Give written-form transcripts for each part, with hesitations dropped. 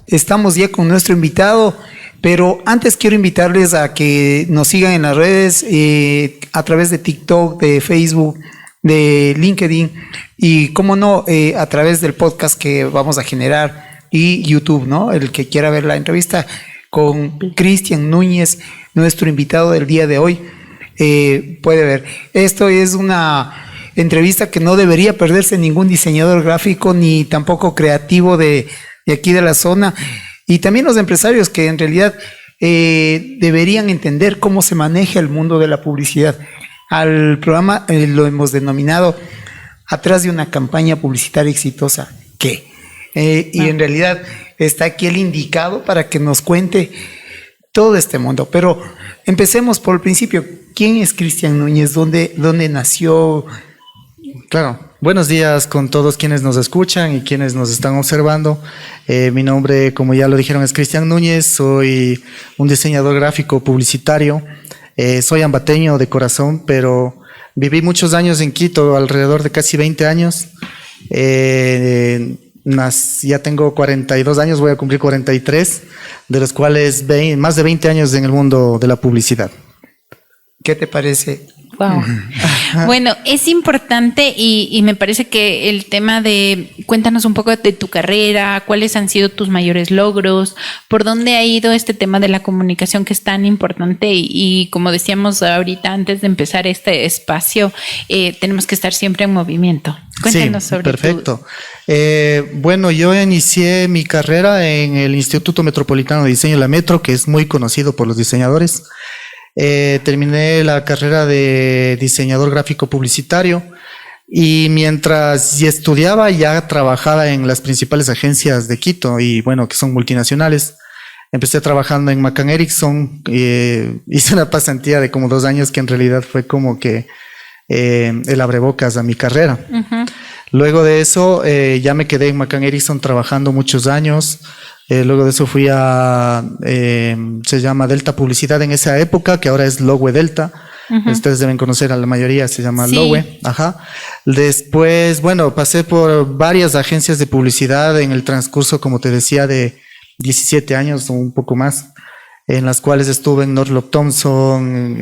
Estamos ya con nuestro invitado, pero antes quiero invitarles a que nos sigan en las redes, a través de TikTok, de Facebook, de LinkedIn y, cómo no, a través del podcast que vamos a generar y YouTube, ¿no? El que quiera ver la entrevista con Cristian Núñez, nuestro invitado del día de hoy, puede ver. Esto es una entrevista que no debería perderse ningún diseñador gráfico ni tampoco creativo de aquí de la zona, y también los empresarios que en realidad deberían entender cómo se maneja el mundo de la publicidad. Al programa lo hemos denominado Atrás de una campaña publicitaria exitosa, ¿qué? Y en realidad está aquí el indicado para que nos cuente todo este mundo. Pero empecemos por el principio. ¿Quién es Cristian Núñez? ¿Dónde nació? Claro, buenos días con todos quienes nos escuchan y quienes nos están observando. Mi nombre, como ya lo dijeron, es Cristian Núñez. Soy un diseñador gráfico publicitario. Soy ambateño de corazón, pero viví muchos años en Quito, alrededor de casi 20 años. Ya tengo 42 años, voy a cumplir 43, de los cuales más de 20 años en el mundo de la publicidad. ¿Qué te parece? Wow. Bueno, es importante y me parece que el tema de, cuéntanos un poco de tu carrera, cuáles han sido tus mayores logros, por dónde ha ido este tema de la comunicación que es tan importante y como decíamos ahorita antes de empezar este espacio, tenemos que estar siempre en movimiento. Cuéntanos sobre perfecto. Bueno, yo inicié mi carrera en el Instituto Metropolitano de Diseño, la Metro, que es muy conocido por los diseñadores. Terminé la carrera de diseñador gráfico publicitario y mientras estudiaba ya trabajaba en las principales agencias de Quito y bueno, que son multinacionales. Empecé trabajando en McCann Erickson, hice una pasantía de como 2 años que en realidad fue como que el abrebocas a mi carrera. Uh-huh. Luego de eso ya me quedé en McCann Erickson trabajando muchos años. Luego de eso fui se llama Delta Publicidad en esa época, que ahora es Lowe Delta. Uh-huh. Ustedes deben conocer a la mayoría, se llama Lowe. Ajá. Después, bueno, pasé por varias agencias de publicidad en el transcurso, como te decía, de 17 años o un poco más, en las cuales estuve en Northrop Thompson,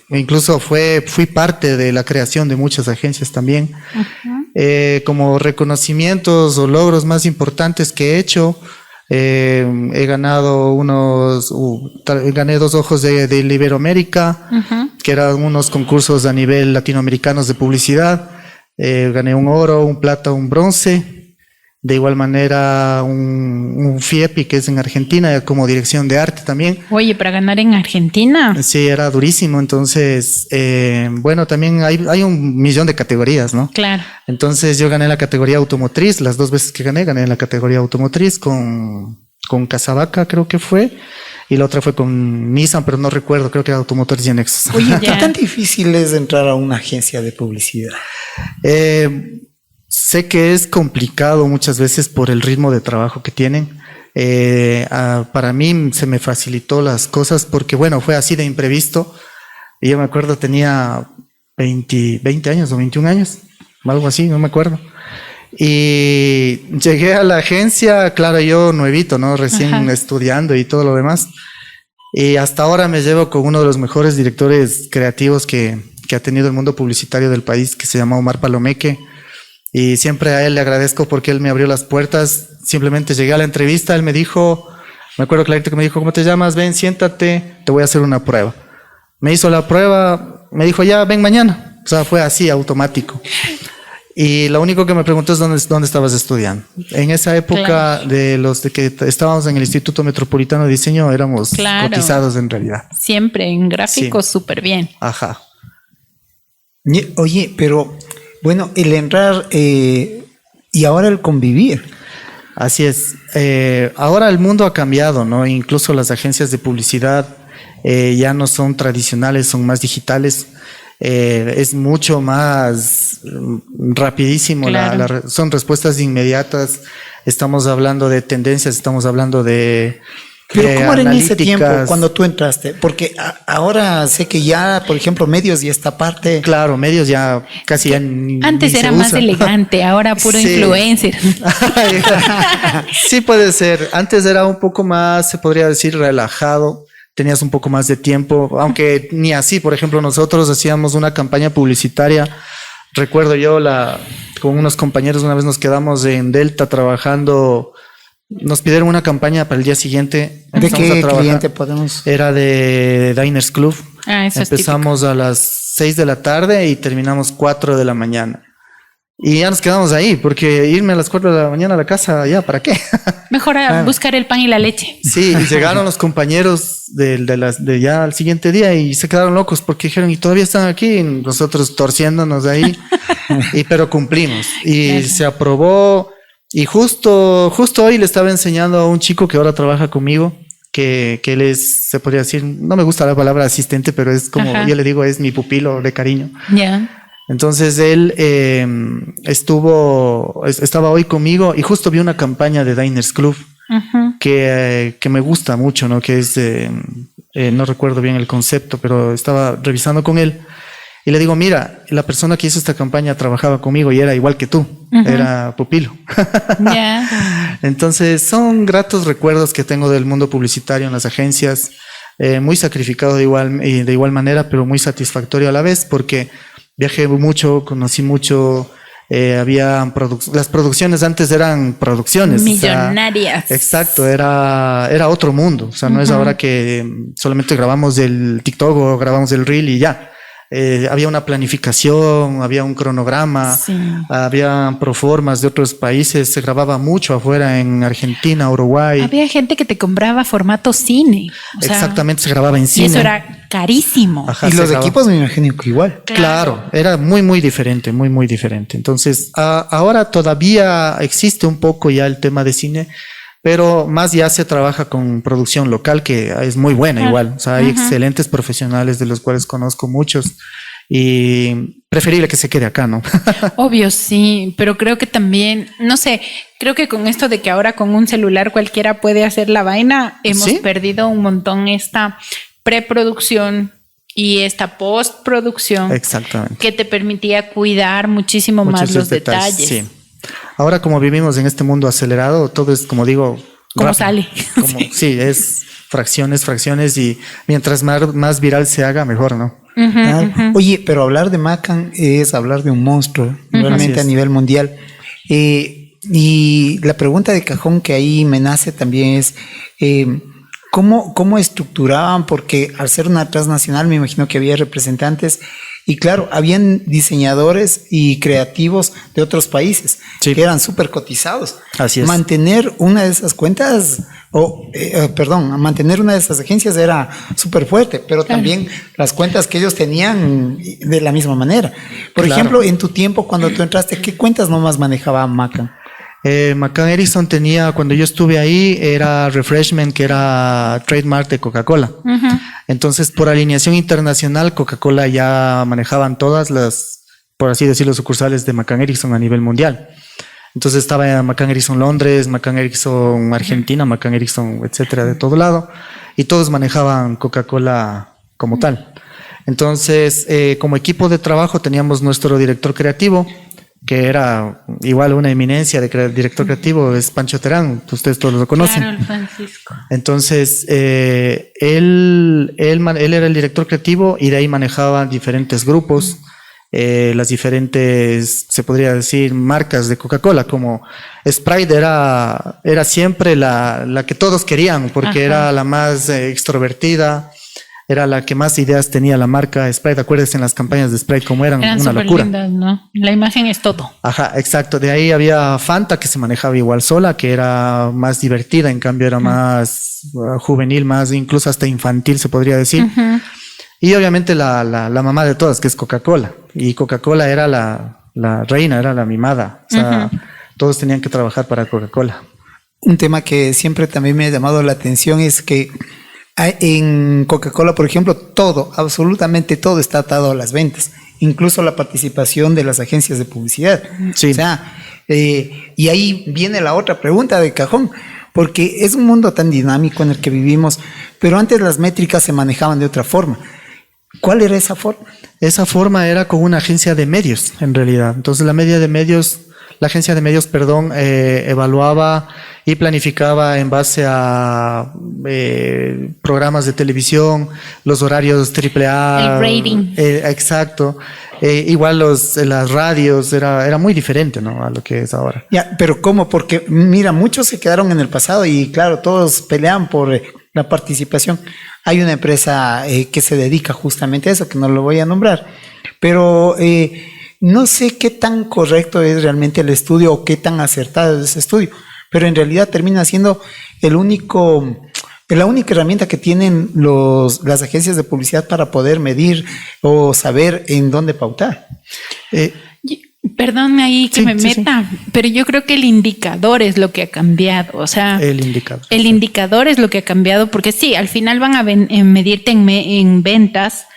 incluso fui parte de la creación de muchas agencias también. Uh-huh. Como reconocimientos o logros más importantes que he hecho, he ganado gané 2 ojos de Iberoamérica, uh-huh, que eran unos concursos a nivel latinoamericanos de publicidad. Gané un oro, un plata, un bronce. De igual manera un FIEPI, que es en Argentina, como dirección de arte también. Oye, para ganar en Argentina. Sí, era durísimo. Entonces, bueno, también hay 1.000.000 de categorías, ¿no? Claro. Entonces yo gané la categoría automotriz, las 2 veces que gané en la categoría automotriz con Casavaca, creo que fue. Y la otra fue con Nissan, pero no recuerdo, creo que era Automotores y Anexos. Oye, ¿qué tan difícil es entrar a una agencia de publicidad? Sé que es complicado muchas veces por el ritmo de trabajo que tienen. Para mí se me facilitó las cosas porque, bueno, fue así de imprevisto. Y yo me acuerdo, tenía 20 años o 21 años, algo así, no me acuerdo. Y llegué a la agencia, claro, yo nuevito, ¿no? Recién Ajá. estudiando y todo lo demás. Y hasta ahora me llevo con uno de los mejores directores creativos que ha tenido el mundo publicitario del país, que se llama Omar Palomeque. Y siempre a él le agradezco porque él me abrió las puertas. Simplemente llegué a la entrevista, él me dijo, me acuerdo clarito que me dijo, ¿cómo te llamas? Ven, siéntate, te voy a hacer una prueba. Me hizo la prueba, me dijo, ya, ven mañana. O sea, fue así, automático. Y lo único que me preguntó es dónde estabas estudiando. En esa época, claro, de los de que estábamos en el Instituto Metropolitano de Diseño, éramos claro. cotizados en realidad. Siempre en gráficos, súper bien. Ajá. Oye, pero bueno, el entrar y ahora el convivir. Así es. Ahora el mundo ha cambiado, ¿no? Incluso las agencias de publicidad ya no son tradicionales, son más digitales. Es mucho más rapidísimo, claro. Son respuestas inmediatas. estamos hablando de tendencias, estamos hablando de... Pero ¿cómo era en ese analíticas. tiempo cuando tú entraste? Porque ahora sé que ya, por ejemplo, medios y esta parte... Claro, medios ya casi ya Antes ni era se más usa. elegante, ahora puro Sí. influencer. Sí puede ser. Antes era un poco más, se podría decir, relajado. Tenías un poco más de tiempo, aunque ni así. Por ejemplo, nosotros hacíamos una campaña publicitaria. Recuerdo yo con unos compañeros una vez nos quedamos en Delta trabajando. Nos pidieron una campaña para el día siguiente. ¿De qué cliente podemos...? Era de Diners Club. Ah, eso Empezamos a las 6 de la tarde y terminamos 4 de la mañana. Y ya nos quedamos ahí, porque irme a las 4 de la mañana a la casa, ya, ¿para qué? Mejor a buscar el pan y la leche. Sí, y llegaron los compañeros de ya al siguiente día y se quedaron locos porque dijeron, y todavía están aquí, y nosotros torciéndonos ahí, pero cumplimos. Y Claro. se aprobó, y justo hoy le estaba enseñando a un chico que ahora trabaja conmigo, que él es, se podría decir, no me gusta la palabra asistente, pero es como, Ajá. yo le digo, es mi pupilo de cariño. Ya. Entonces él estaba hoy conmigo y justo vi una campaña de Diners Club Ujú. que me gusta mucho, ¿no? Que es, no recuerdo bien el concepto, pero estaba revisando con él y le digo, mira, la persona que hizo esta campaña trabajaba conmigo y era igual que tú, Ujú. era pupilo. Ya. Entonces son gratos recuerdos que tengo del mundo publicitario en las agencias, muy sacrificado de igual manera, pero muy satisfactorio a la vez porque viajé mucho, conocí mucho, las producciones antes eran producciones. Millonarias. O sea, exacto, era otro mundo. O sea, no es ahora que solamente grabamos el TikTok o grabamos el Reel y ya. Había una planificación, había un cronograma, Sí. había proformas de otros países, se grababa mucho afuera en Argentina, Uruguay. Había gente que te compraba formato cine. O sea, Exactamente, se grababa en cine. y eso era carísimo. Ajá, Y se los grababa. equipos me imagino que igual. Claro, era muy diferente, muy diferente. Entonces, ahora todavía existe un poco ya el tema de cine, pero más ya se trabaja con producción local, que es muy buena igual. O sea, hay excelentes profesionales de los cuales conozco muchos y preferible que se quede acá, ¿no? Obvio, sí, pero creo que también, no sé, creo que con esto de que ahora con un celular cualquiera puede hacer la vaina, hemos ¿Sí? perdido un montón esta preproducción y esta postproducción Exactamente. que te permitía cuidar muchísimo más Muchos los detalles. Sí. Ahora, como vivimos en este mundo acelerado, todo es, como digo, Como rápido. sale. Sí, es fracciones y mientras más viral se haga, mejor, ¿no? Claro. Oye, pero hablar de Macan es hablar de un monstruo, realmente a Así es. nivel mundial. Y la pregunta de cajón que ahí me nace también es, ¿cómo estructuraban? Porque al ser una transnacional me imagino que había representantes y claro, habían diseñadores y creativos de otros países Sí. que eran súper cotizados. Así es. Mantener una de esas cuentas, mantener una de esas agencias era súper fuerte, pero también las cuentas que ellos tenían de la misma manera. Por Claro. ejemplo, en tu tiempo cuando tú entraste, ¿qué cuentas nomás manejaba Macan? McCann Erickson tenía, cuando yo estuve ahí, era Refreshment, que era trademark de Coca-Cola. Entonces, por alineación internacional, Coca-Cola ya manejaban todas las, por así decirlo, sucursales de McCann Erickson a nivel mundial. Entonces estaba McCann Erickson Londres, McCann Erickson Argentina, McCann Erickson, etcétera, de todo lado. Y todos manejaban Coca-Cola como tal. Entonces, como equipo de trabajo teníamos nuestro director creativo, que era igual una eminencia de director creativo, es Pancho Terán, ustedes todos lo conocen. Claro, el Francisco. Entonces, él era el director creativo y de ahí manejaba diferentes grupos, las diferentes, se podría decir, marcas de Coca-Cola, como Sprite era siempre la que todos querían, porque era la más extrovertida, era la que más ideas tenía la marca Sprite. Acuérdense en las campañas de Sprite como eran una súper locura. lindas, ¿no? La imagen es todo. Ajá, exacto. De ahí había Fanta, que se manejaba igual sola, que era más divertida, en cambio era más juvenil, más incluso hasta infantil, se podría decir. Y obviamente la mamá de todas, que es Coca-Cola. Y Coca-Cola era la reina, era la mimada. O sea, todos tenían que trabajar para Coca-Cola. Un tema que siempre también me ha llamado la atención es que en Coca-Cola, por ejemplo, todo, absolutamente todo está atado a las ventas, incluso la participación de las agencias de publicidad. Sí. O sea, Y ahí viene la otra pregunta de cajón, porque es un mundo tan dinámico en el que vivimos, pero antes las métricas se manejaban de otra forma. ¿Cuál era esa forma? Esa forma era con una agencia de medios, en realidad. Entonces, la agencia de medios, evaluaba y planificaba en base a programas de televisión, los horarios AAA. El rating. Exacto. Igual las radios, era muy diferente, ¿no?, a lo que es ahora. Ya, pero ¿cómo? Porque mira, muchos se quedaron en el pasado y claro, todos pelean por la participación. Hay una empresa que se dedica justamente a eso, que no lo voy a nombrar, pero no sé qué tan correcto es realmente el estudio o qué tan acertado es ese estudio, pero en realidad termina siendo la única herramienta que tienen las agencias de publicidad para poder medir o saber en dónde pautar. Perdón ahí que me meta, pero yo creo que el indicador es lo que ha cambiado. O sea, el indicador es lo que ha cambiado, porque sí, al final van a medirte en ventas,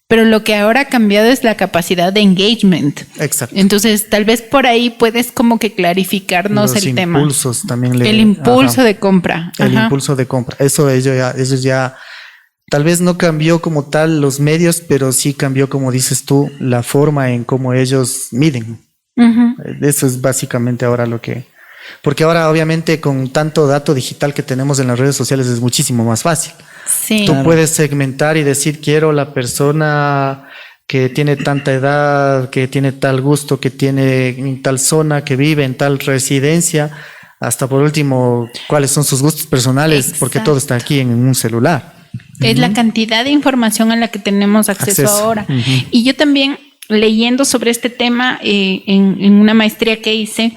pero lo que ahora ha cambiado es la capacidad de engagement. Exacto. Entonces, tal vez por ahí puedes como que clarificarnos el tema. Los impulsos también. El impulso de compra. El impulso de compra. Eso ya tal vez no cambió como tal los medios, pero sí cambió, como dices tú, la forma en cómo ellos miden. Eso es básicamente ahora lo que... Porque ahora obviamente con tanto dato digital que tenemos en las redes sociales es muchísimo más fácil. Sí. Tú puedes segmentar y decir, quiero la persona que tiene tanta edad, que tiene tal gusto, que tiene en tal zona, que vive en tal residencia, hasta por último, cuáles son sus gustos personales. Exacto. Porque todo está aquí en un celular. Es la cantidad de información a la que tenemos acceso. Ahora. Y yo también, leyendo sobre este tema en una maestría que hice,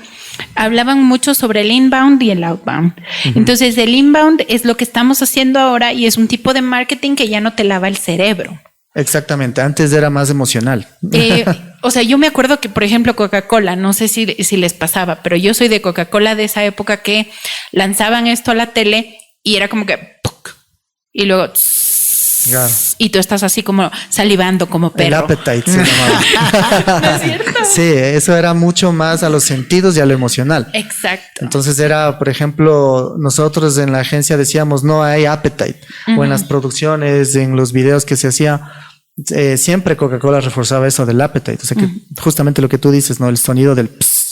hablaban mucho sobre el inbound y el outbound. Entonces, el inbound es lo que estamos haciendo ahora y es un tipo de marketing que ya no te lava el cerebro. Exactamente, antes era más emocional. O sea, yo me acuerdo que, por ejemplo, Coca-Cola, no sé si les pasaba, pero yo soy de Coca-Cola de esa época que lanzaban esto a la tele y era como que ¡puc! Y luego claro. Y tú estás así como salivando como perro. El appetite se llamaba. ¿No es cierto? Sí, eso era mucho más a los sentidos y a lo emocional. Exacto. Entonces era, por ejemplo, nosotros en la agencia decíamos no hay appetite, o en las producciones, en los videos que se hacía, siempre Coca-Cola reforzaba eso del appetite. O sea que justamente lo que tú dices, ¿no? El sonido del pss,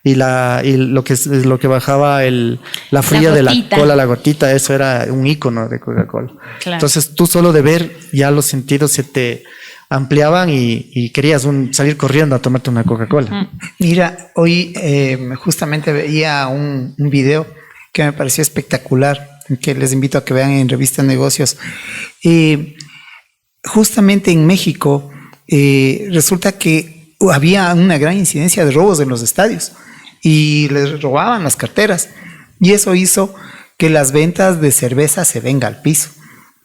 y lo que bajaba la fría de la cola, la gotita, eso era un ícono de Coca-Cola. Claro. Entonces tú solo de ver ya los sentidos se te ampliaban y querías salir corriendo a tomarte una Coca-Cola. Mira, hoy justamente veía un video que me pareció espectacular, que les invito a que vean en Revista Negocios. Justamente en México resulta que había una gran incidencia de robos en los estadios y les robaban las carteras y eso hizo que las ventas de cerveza se venga al piso.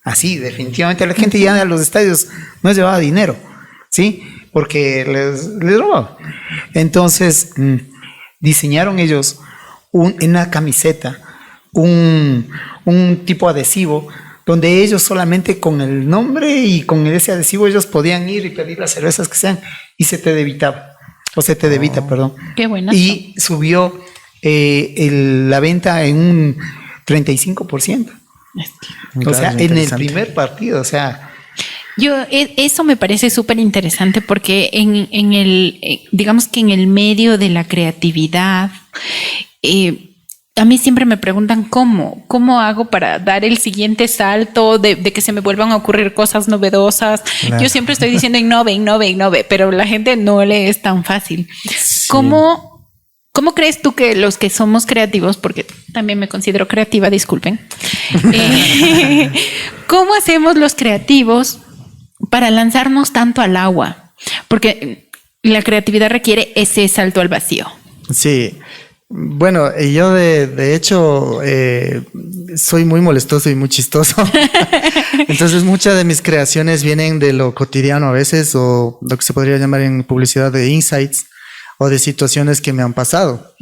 Así, definitivamente la gente ya a los estadios no llevaba dinero, ¿sí? Porque les robaban. Entonces diseñaron ellos en la camiseta un tipo adhesivo donde ellos solamente con el nombre y con ese adhesivo ellos podían ir y pedir las cervezas que sean y se te debitaba. O se te debita, perdón. Qué bueno. Y subió la venta en un 35%. O sea, en el primer partido, o sea. Eso me parece súper interesante porque digamos que en el medio de la creatividad, a mí siempre me preguntan cómo hago para dar el siguiente salto de que se me vuelvan a ocurrir cosas novedosas. Claro. Yo siempre estoy diciendo innove, pero la gente no le es tan fácil. Sí. ¿Cómo crees tú que los que somos creativos, porque también me considero creativa, disculpen, cómo hacemos los creativos para lanzarnos tanto al agua? Porque la creatividad requiere ese salto al vacío. Sí. Bueno, yo de hecho soy muy molestoso y muy chistoso. Entonces muchas de mis creaciones vienen de lo cotidiano a veces, o lo que se podría llamar en publicidad de insights o de situaciones que me han pasado.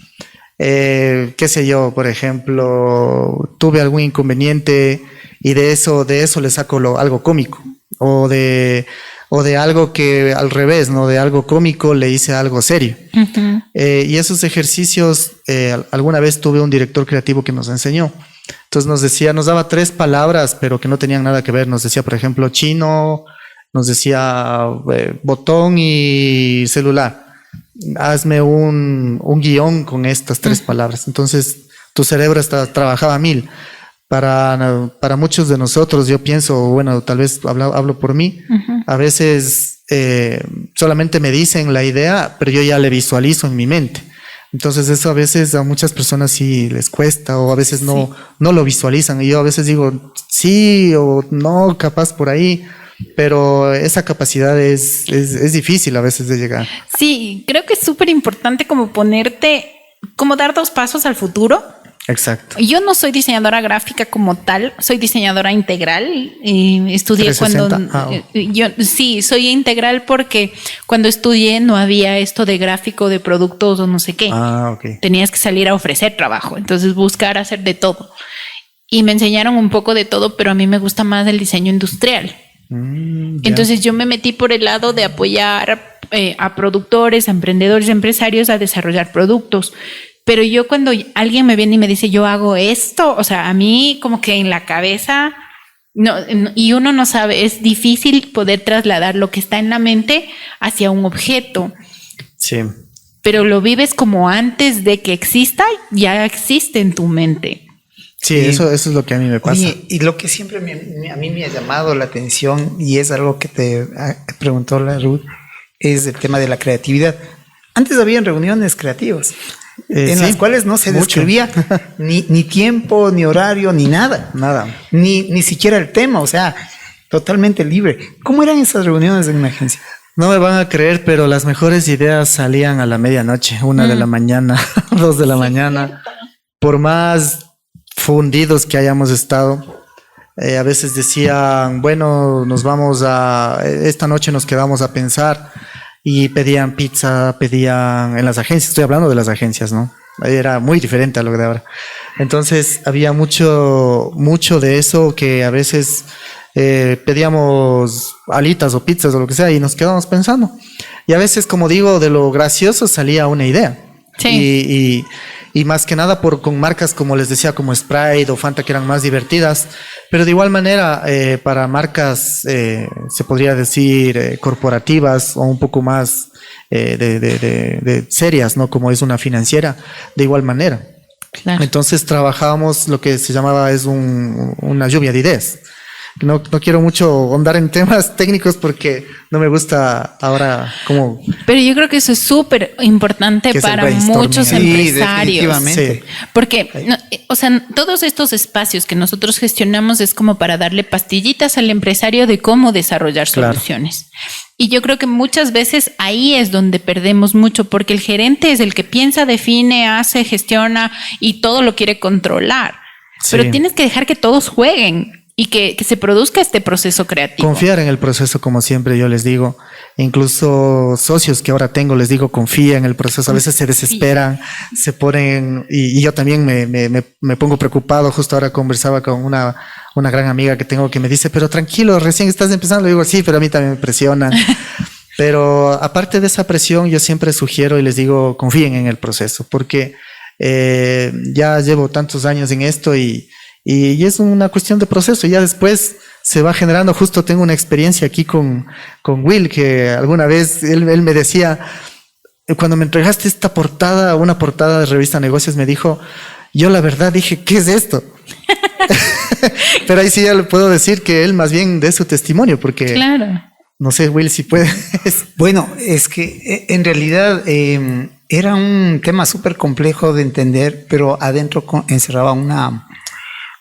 Qué sé yo, por ejemplo, tuve algún inconveniente y de eso le saco algo cómico, o de o de algo que al revés, ¿no? De algo cómico le hice algo serio. Ujú. Y esos ejercicios, alguna vez tuve un director creativo que nos enseñó. Entonces nos daba 3 palabras, pero que no tenían nada que ver. Nos decía, por ejemplo, chino, nos decía botón y celular. Hazme un guión con estas 3 palabras. Entonces tu cerebro trabajaba a 1000. Para muchos de nosotros, yo pienso, bueno, tal vez hablo por mí, a veces solamente me dicen la idea, pero yo ya le visualizo en mi mente. Entonces eso a veces a muchas personas sí les cuesta, o a veces no lo visualizan. Y yo a veces digo sí o no, capaz por ahí, pero esa capacidad es difícil a veces de llegar. Sí, creo que es súper importante como como dar 2 pasos al futuro. Exacto. Yo no soy diseñadora gráfica como tal, soy diseñadora integral. Estudié 360. cuando yo sí soy integral porque cuando estudié no había esto de gráfico de productos o no sé qué. Ok. Tenías que salir a ofrecer trabajo, entonces buscar hacer de todo. Y me enseñaron un poco de todo, pero a mí me gusta más el diseño industrial. Entonces yo me metí por el lado de apoyar a productores, a emprendedores, a empresarios a desarrollar productos. Pero yo cuando alguien me viene y me dice yo hago esto, o sea, a mí como que en la cabeza, y uno no sabe, es difícil poder trasladar lo que está en la mente hacia un objeto. Sí. Pero lo vives como antes de que exista, ya existe en tu mente. Sí, eso es lo que a mí me pasa. Oye, y lo que siempre a mí me ha llamado la atención, y es algo que te preguntó la Ruth, es el tema de la creatividad. Antes habían reuniones creativas. En las cuales no se describía ni tiempo, ni horario, ni nada. Nada. Ni siquiera el tema, o sea, totalmente libre. ¿Cómo eran esas reuniones en una agencia? No me van a creer, pero las mejores ideas salían a la medianoche, 1 de la mañana, 2 de la mañana. Por más fundidos que hayamos estado, a veces decían, bueno, esta noche nos quedamos a pensar. Y pedían pizza, pedían en las agencias, estoy hablando de las agencias, ¿no? Era muy diferente a lo de ahora. Entonces había mucho de eso que a veces pedíamos alitas o pizzas o lo que sea y nos quedábamos pensando. Y a veces, como digo, de lo gracioso salía una idea. Sí. Y más que nada con marcas, como les decía, como Sprite o Fanta, que eran más divertidas. Pero de igual manera, para marcas, se podría decir, corporativas o un poco más de serias, ¿no? Como es una financiera, de igual manera. Claro. Entonces trabajábamos lo que se llamaba una lluvia de ideas. No quiero mucho ahondar en temas técnicos porque no me gusta ahora como... Pero yo creo que eso es súper importante para muchos empresarios. Sí. Porque, o sea, todos estos espacios que nosotros gestionamos es como para darle pastillitas al empresario de cómo desarrollar soluciones. Claro. Y yo creo que muchas veces ahí es donde perdemos mucho, porque el gerente es el que piensa, define, hace, gestiona y todo lo quiere controlar. Sí. Pero tienes que dejar que todos jueguen. Y que se produzca este proceso creativo. Confiar en el proceso, como siempre yo les digo. Incluso socios que ahora tengo, les digo, confía en el proceso. A veces se desesperan, se ponen... Y yo también me pongo preocupado. Justo ahora conversaba con una gran amiga que tengo que me dice, pero tranquilo, recién estás empezando. Le digo, sí, pero a mí también me presionan. Pero aparte de esa presión, yo siempre sugiero y les digo, confíen en el proceso. Porque ya llevo tantos años en esto y es una cuestión de proceso. Ya después se va generando. Justo tengo una experiencia aquí con Will, que alguna vez él me decía, cuando me entregaste esta portada, una portada de revista Negocios, me dijo, yo la verdad dije, ¿qué es esto? Pero ahí sí ya le puedo decir que él más bien dé su testimonio, porque claro. No sé, Will, si puedes. Bueno, es que en realidad era un tema súper complejo de entender, pero adentro encerraba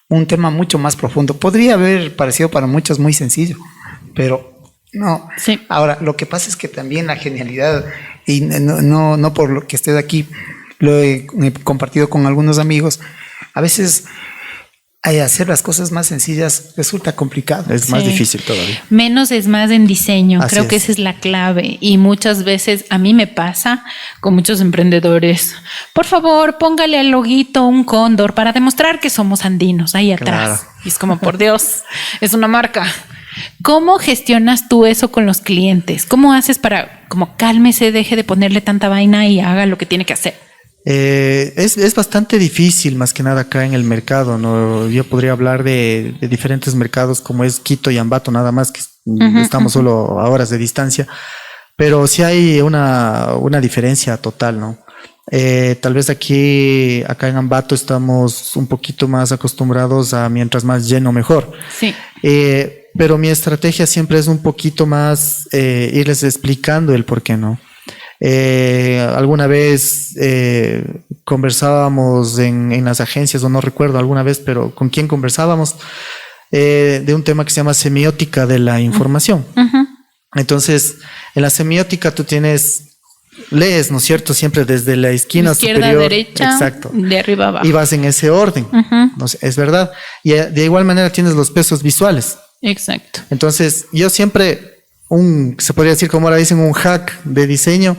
un tema mucho más profundo. Podría haber parecido para muchos muy sencillo, pero no. Sí. Ahora, lo que pasa es que también la genialidad, y no por lo que esté aquí, lo he compartido con algunos amigos, a veces hacer las cosas más sencillas resulta complicado. Es más difícil todavía. Menos es más en diseño. Creo que esa es la clave. Y muchas veces a mí me pasa con muchos emprendedores. Por favor, póngale al loguito un cóndor para demostrar que somos andinos ahí atrás. Claro. Y es como, por Dios, es una marca. ¿Cómo gestionas tú eso con los clientes? ¿Cómo haces para, como, cálmese, deje de ponerle tanta vaina y haga lo que tiene que hacer? Es bastante difícil, más que nada acá en el mercado, ¿no? Yo podría hablar de diferentes mercados como es Quito y Ambato, nada más, que estamos solo a horas de distancia, pero sí hay una diferencia total, ¿no? Tal vez acá en Ambato estamos un poquito más acostumbrados a mientras más lleno mejor. Sí. Pero mi estrategia siempre es un poquito más irles explicando el por qué no. Alguna vez conversábamos en las agencias, o no recuerdo alguna vez, pero con quién conversábamos, de un tema que se llama semiótica de la información. Entonces, en la semiótica tú lees, ¿no es cierto? Siempre desde la esquina izquierda, superior, derecha, exacto, de arriba abajo. y vas en ese orden. No sé, es verdad. Y de igual manera tienes los pesos visuales. Exacto. Entonces, yo siempre, se podría decir, como ahora dicen, un hack de diseño,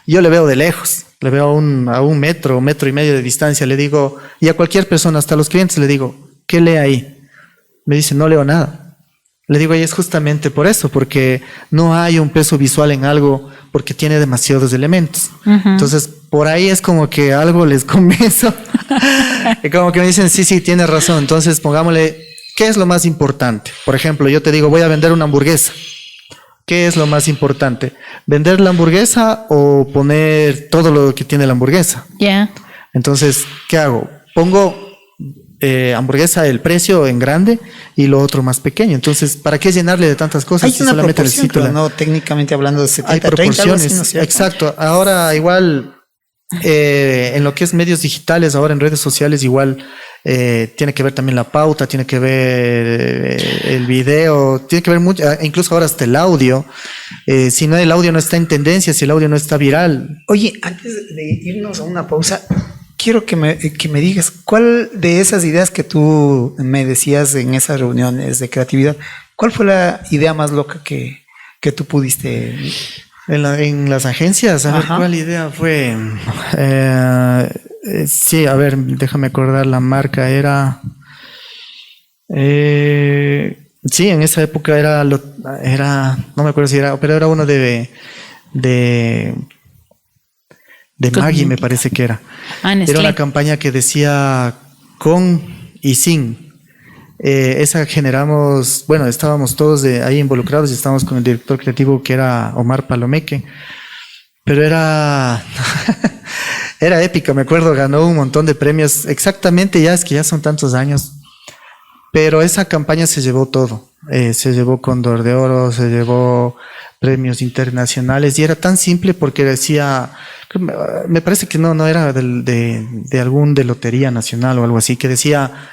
yo le veo de lejos, le veo a un metro y medio de distancia, le digo, y a cualquier persona, hasta a los clientes, le digo, ¿qué lee ahí? Me dice, no leo nada. Le digo, y es justamente por eso, porque no hay un peso visual en algo, porque tiene demasiados elementos. Entonces, por ahí es como que algo les convenzo. Y como que me dicen, sí, tienes razón. Entonces, pongámosle, ¿qué es lo más importante? Por ejemplo, yo te digo, voy a vender una hamburguesa. ¿Qué es lo más importante? ¿Vender la hamburguesa o poner todo lo que tiene la hamburguesa? Ya. Entonces, ¿qué hago? Pongo hamburguesa, el precio en grande y lo otro más pequeño. Entonces, ¿para qué llenarle de tantas cosas? Hay si una solamente proporción, necesito pero no técnicamente hablando de 70, hay 30, algo así, proporciones, ¿no es cierto? exacto. Ahora igual, en lo que es medios digitales, ahora en redes sociales igual, tiene que ver también la pauta, tiene que ver el video, tiene que ver mucho, incluso ahora hasta el audio. Si no, el audio no está en tendencia, si el audio no está viral. Oye, antes de irnos a una pausa, quiero que me digas, ¿cuál de esas ideas que tú me decías en esas reuniones de creatividad, cuál fue la idea más loca que tú pudiste? En las agencias, a ver, ¿cuál idea fue? Sí, a ver, déjame acordar, la marca era... sí, en esa época era, no me acuerdo si era, pero era uno de Maggi, me parece que era. Era una campaña que decía con y sin. Esa generamos, bueno, estábamos todos ahí involucrados y estábamos con el director creativo que era Omar Palomeque, pero era épica, me acuerdo, ganó un montón de premios, exactamente, ya es que ya son tantos años, pero esa campaña se llevó todo, se llevó Cóndor de Oro, se llevó premios internacionales y era tan simple porque decía, me parece que no era de algún de Lotería Nacional o algo así, que decía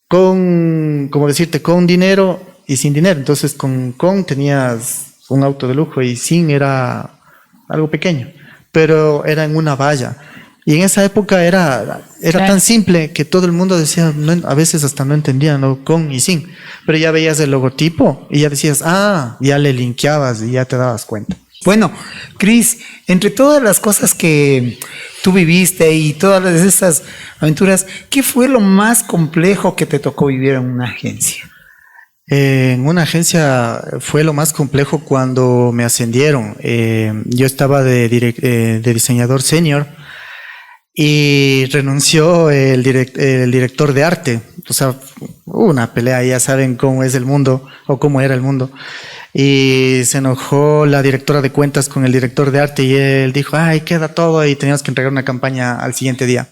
como decirte, con dinero y sin dinero. Entonces con tenías un auto de lujo y sin era algo pequeño, pero era en una valla. Y en esa época era tan simple que todo el mundo decía, a veces hasta no entendía, ¿no? Con y sin. Pero ya veías el logotipo y ya decías, ya le linkeabas y ya te dabas cuenta. Bueno, Cris, entre todas las cosas que tú viviste y todas esas aventuras, ¿qué fue lo más complejo que te tocó vivir en una agencia? En una agencia fue lo más complejo cuando me ascendieron. Yo estaba de diseñador senior y renunció el director de arte. O sea, hubo una pelea, ya saben cómo es el mundo o cómo era el mundo. Y se enojó la directora de cuentas con el director de arte y él dijo, queda todo, y teníamos que entregar una campaña al siguiente día.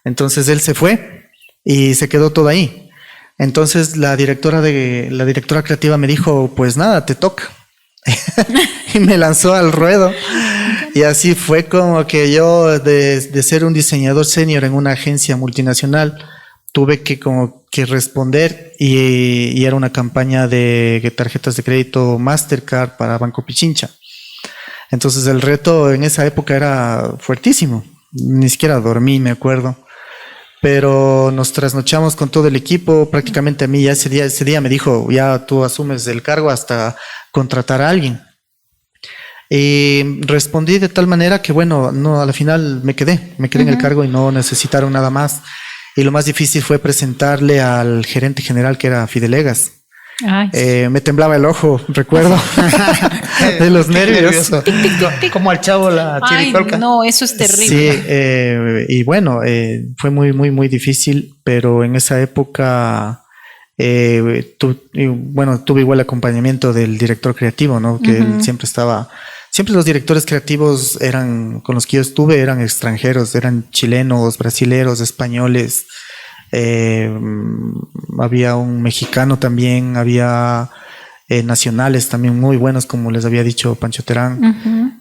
Entonces él se fue y se quedó todo ahí. Entonces la directora creativa me dijo, pues nada, te toca. Y me lanzó al ruedo. Y así fue como que yo, de ser un diseñador senior en una agencia multinacional, tuve que responder y era una campaña de tarjetas de crédito Mastercard para Banco Pichincha. Entonces el reto en esa época era fuertísimo. Ni siquiera dormí, me acuerdo. Pero nos trasnochamos con todo el equipo. Prácticamente a mí ya ese día me dijo, ya tú asumes el cargo hasta contratar a alguien. Y respondí de tal manera que, bueno, no, al final me quedé en el cargo y no necesitaron nada más. Y lo más difícil fue presentarle al gerente general, que era Fidelegas. Ay, Me temblaba el ojo, recuerdo, de los nervios. Como al chavo la ay, chiricolca. no, eso es terrible. Sí, y bueno, fue muy difícil, pero en esa época, tuve igual acompañamiento del director creativo, ¿no? Que él siempre los directores creativos con los que yo estuve eran extranjeros, eran chilenos, brasileros, españoles. Había un mexicano también, había nacionales también muy buenos, como les había dicho Pancho Terán.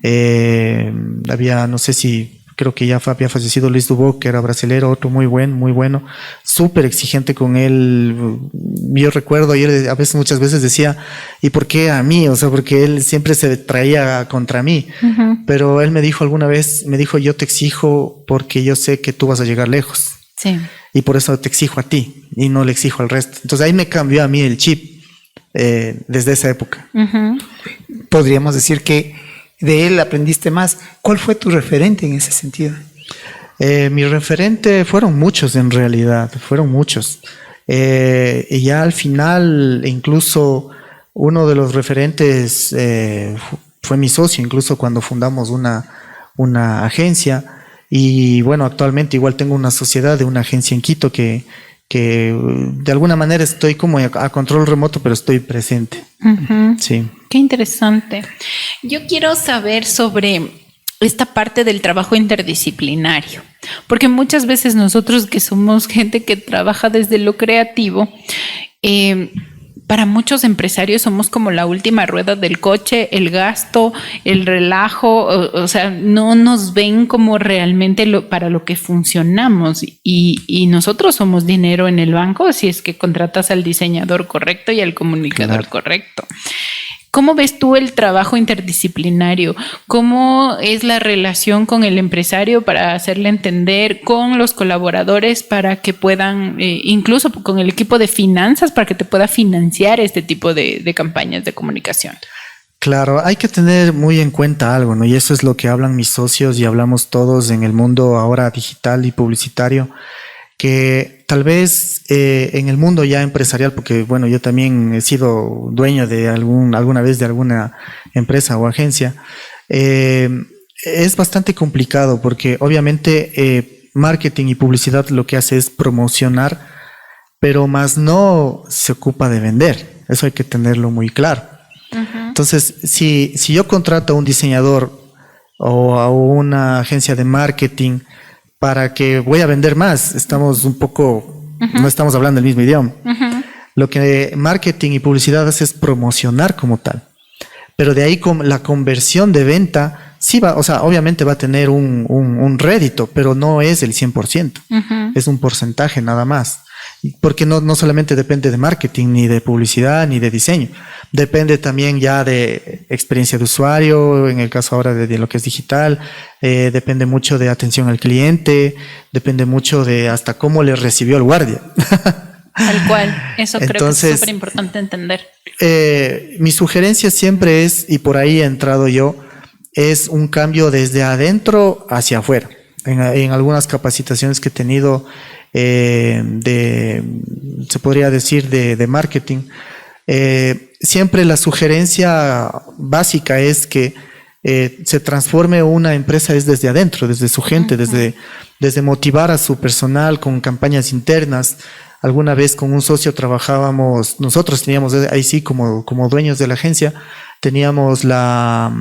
Había, no sé si, creo que ya había fallecido Luis Dubó, que era brasilero, otro muy bueno, súper exigente con él. Yo recuerdo, y él muchas veces decía, ¿y por qué a mí? O sea, porque él siempre se traía contra mí. Pero él me dijo alguna vez, yo te exijo porque yo sé que tú vas a llegar lejos. Sí. Y por eso te exijo a ti y no le exijo al resto. Entonces ahí me cambió a mí el chip desde esa época. Podríamos decir que de él aprendiste más. ¿Cuál fue tu referente en ese sentido? Mi referente fueron muchos en realidad, fueron muchos. Y ya al final, incluso uno de los referentes fue mi socio, incluso cuando fundamos una agencia. Y bueno, actualmente igual tengo una sociedad de una agencia en Quito que de alguna manera estoy como a control remoto, pero estoy presente. Sí. Qué interesante. Yo quiero saber sobre esta parte del trabajo interdisciplinario, porque muchas veces nosotros que somos gente que trabaja desde lo creativo, para muchos empresarios somos como la última rueda del coche, el gasto, el relajo, o sea, no nos ven como realmente para lo que funcionamos y nosotros somos dinero en el banco si es que contratas al diseñador correcto y al comunicador correcto. ¿Cómo ves tú el trabajo interdisciplinario? ¿Cómo es la relación con el empresario para hacerle entender, con los colaboradores para que puedan, incluso con el equipo de finanzas, para que te pueda financiar este tipo de campañas de comunicación? Claro, hay que tener muy en cuenta algo, ¿no? Y eso es lo que hablan mis socios y hablamos todos en el mundo ahora digital y publicitario, que tal vez en el mundo ya empresarial, porque bueno, yo también he sido dueño de alguna vez de alguna empresa o agencia, es bastante complicado porque obviamente marketing y publicidad lo que hace es promocionar, pero más no se ocupa de vender. Eso hay que tenerlo muy claro. Entonces, si yo contrato a un diseñador o a una agencia de marketing para que voy a vender más, estamos un poco, no estamos hablando el mismo idioma. Lo que marketing y publicidad hace es promocionar como tal. Pero de ahí con la conversión de venta, sí va, o sea, obviamente va a tener un rédito, pero no es el 100%. Es un porcentaje nada más. Porque no solamente depende de marketing, ni de publicidad, ni de diseño. Depende también ya de experiencia de usuario, en el caso ahora de lo que es digital. Depende mucho de atención al cliente, depende mucho de hasta cómo le recibió el guardia. Tal cual, eso creo Entonces, que es súper importante entender. Mi sugerencia siempre es, y por ahí he entrado yo, es un cambio desde adentro hacia afuera. En algunas capacitaciones que he tenido se podría decir de marketing, siempre la sugerencia básica es que se transforme una empresa es desde adentro, desde su gente, desde motivar a su personal con campañas internas. Alguna vez con un socio trabajábamos, nosotros teníamos ahí sí como dueños de la agencia, teníamos la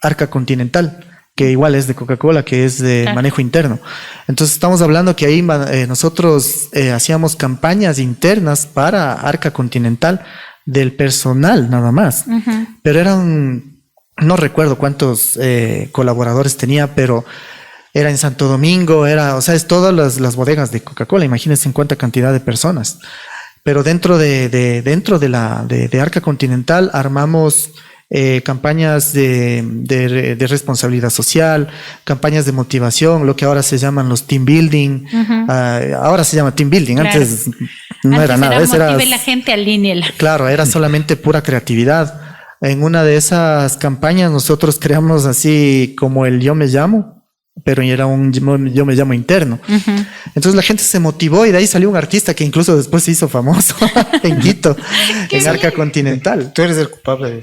Arca Continental, que igual es de Coca-Cola, que es de manejo interno. Entonces estamos hablando que ahí nosotros hacíamos campañas internas para Arca Continental del personal nada más. Pero eran, no recuerdo cuántos colaboradores tenía, pero era en Santo Domingo, o sea, es todas las bodegas de Coca-Cola, imagínense en cuánta cantidad de personas. Pero dentro de Arca Continental armamos campañas de responsabilidad social, campañas de motivación, lo que ahora se llaman los team building. Ahora se llama team building, claro. Antes no era nada. Motive la gente, alíneela. Claro, era solamente pura creatividad. En una de esas campañas nosotros creamos así como el Yo Me Llamo, pero yo me llamo interno. Entonces la gente se motivó y de ahí salió un artista que incluso después se hizo famoso en Quito, en Arca Continental. Tú eres el culpable.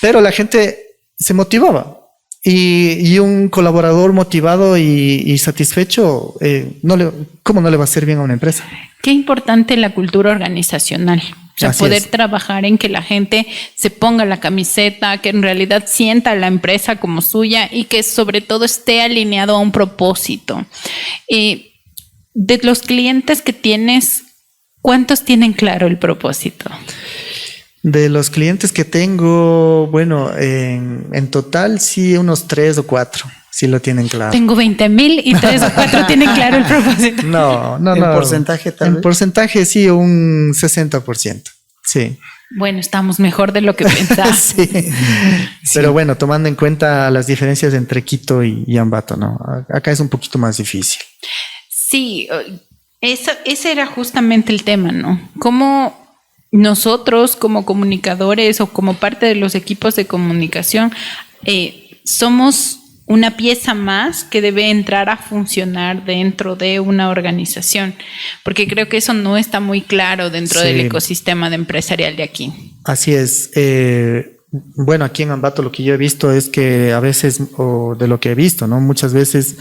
Pero la gente se motivaba. Y un colaborador motivado y satisfecho, ¿cómo no le va a hacer bien a una empresa? Qué importante la cultura organizacional. O sea, Así poder es. trabajar en que la gente se ponga la camiseta, que en realidad sienta a la empresa como suya y que sobre todo esté alineado a un propósito. De los clientes que tienes, ¿cuántos tienen claro el propósito? De los clientes que tengo, bueno, en total sí unos 3 o 4, sí lo tienen claro. Tengo 20,000 y 3 o 4 tienen claro el propósito. No. ¿En porcentaje tal En vez? porcentaje sí, un 60%. Sí. Bueno, estamos mejor de lo que pensaba. Sí. Pero bueno, tomando en cuenta las diferencias entre Quito y Ambato, ¿no? Acá es un poquito más difícil. Sí, ese era justamente el tema, ¿no? ¿Cómo nosotros como comunicadores o como parte de los equipos de comunicación somos una pieza más que debe entrar a funcionar dentro de una organización? Porque creo que eso no está muy claro dentro del ecosistema empresarial de aquí. Así es. Bueno, aquí en Ambato lo que yo he visto es que a veces, o de lo que he visto, ¿no? Muchas veces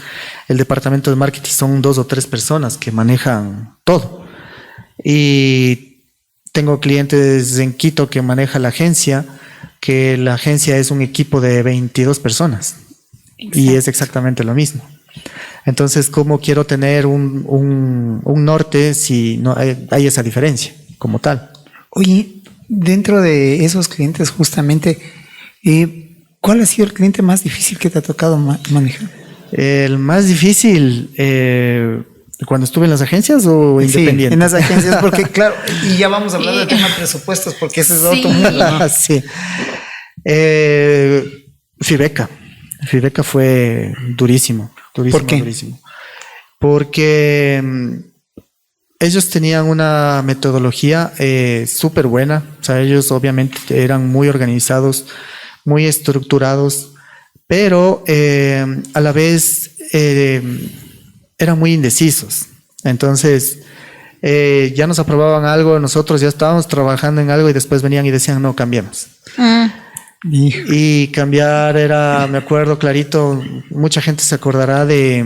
el departamento de marketing son 2 o 3 personas que manejan todo. Y tengo clientes en Quito que maneja la agencia, que la agencia es un equipo de 22 personas. Exacto. Y es exactamente lo mismo. Entonces, ¿cómo quiero tener un norte si no hay esa diferencia como tal? Oye, dentro de esos clientes justamente, ¿cuál ha sido el cliente más difícil que te ha tocado manejar? El más difícil, ¿cuando estuve en las agencias o independiente? Sí, en las agencias, porque claro, y ya vamos a hablar del tema de presupuestos, porque ese es otro mundo, ¿no? Sí. Fibeca fue durísimo. ¿Por qué? Durísimo. Porque ellos tenían una metodología súper buena. O sea, ellos obviamente eran muy organizados, muy estructurados, pero a la vez eran muy indecisos. Entonces, ya nos aprobaban algo, nosotros ya estábamos trabajando en algo y después venían y decían, no, cambiemos. Y cambiar era, me acuerdo clarito, mucha gente se acordará de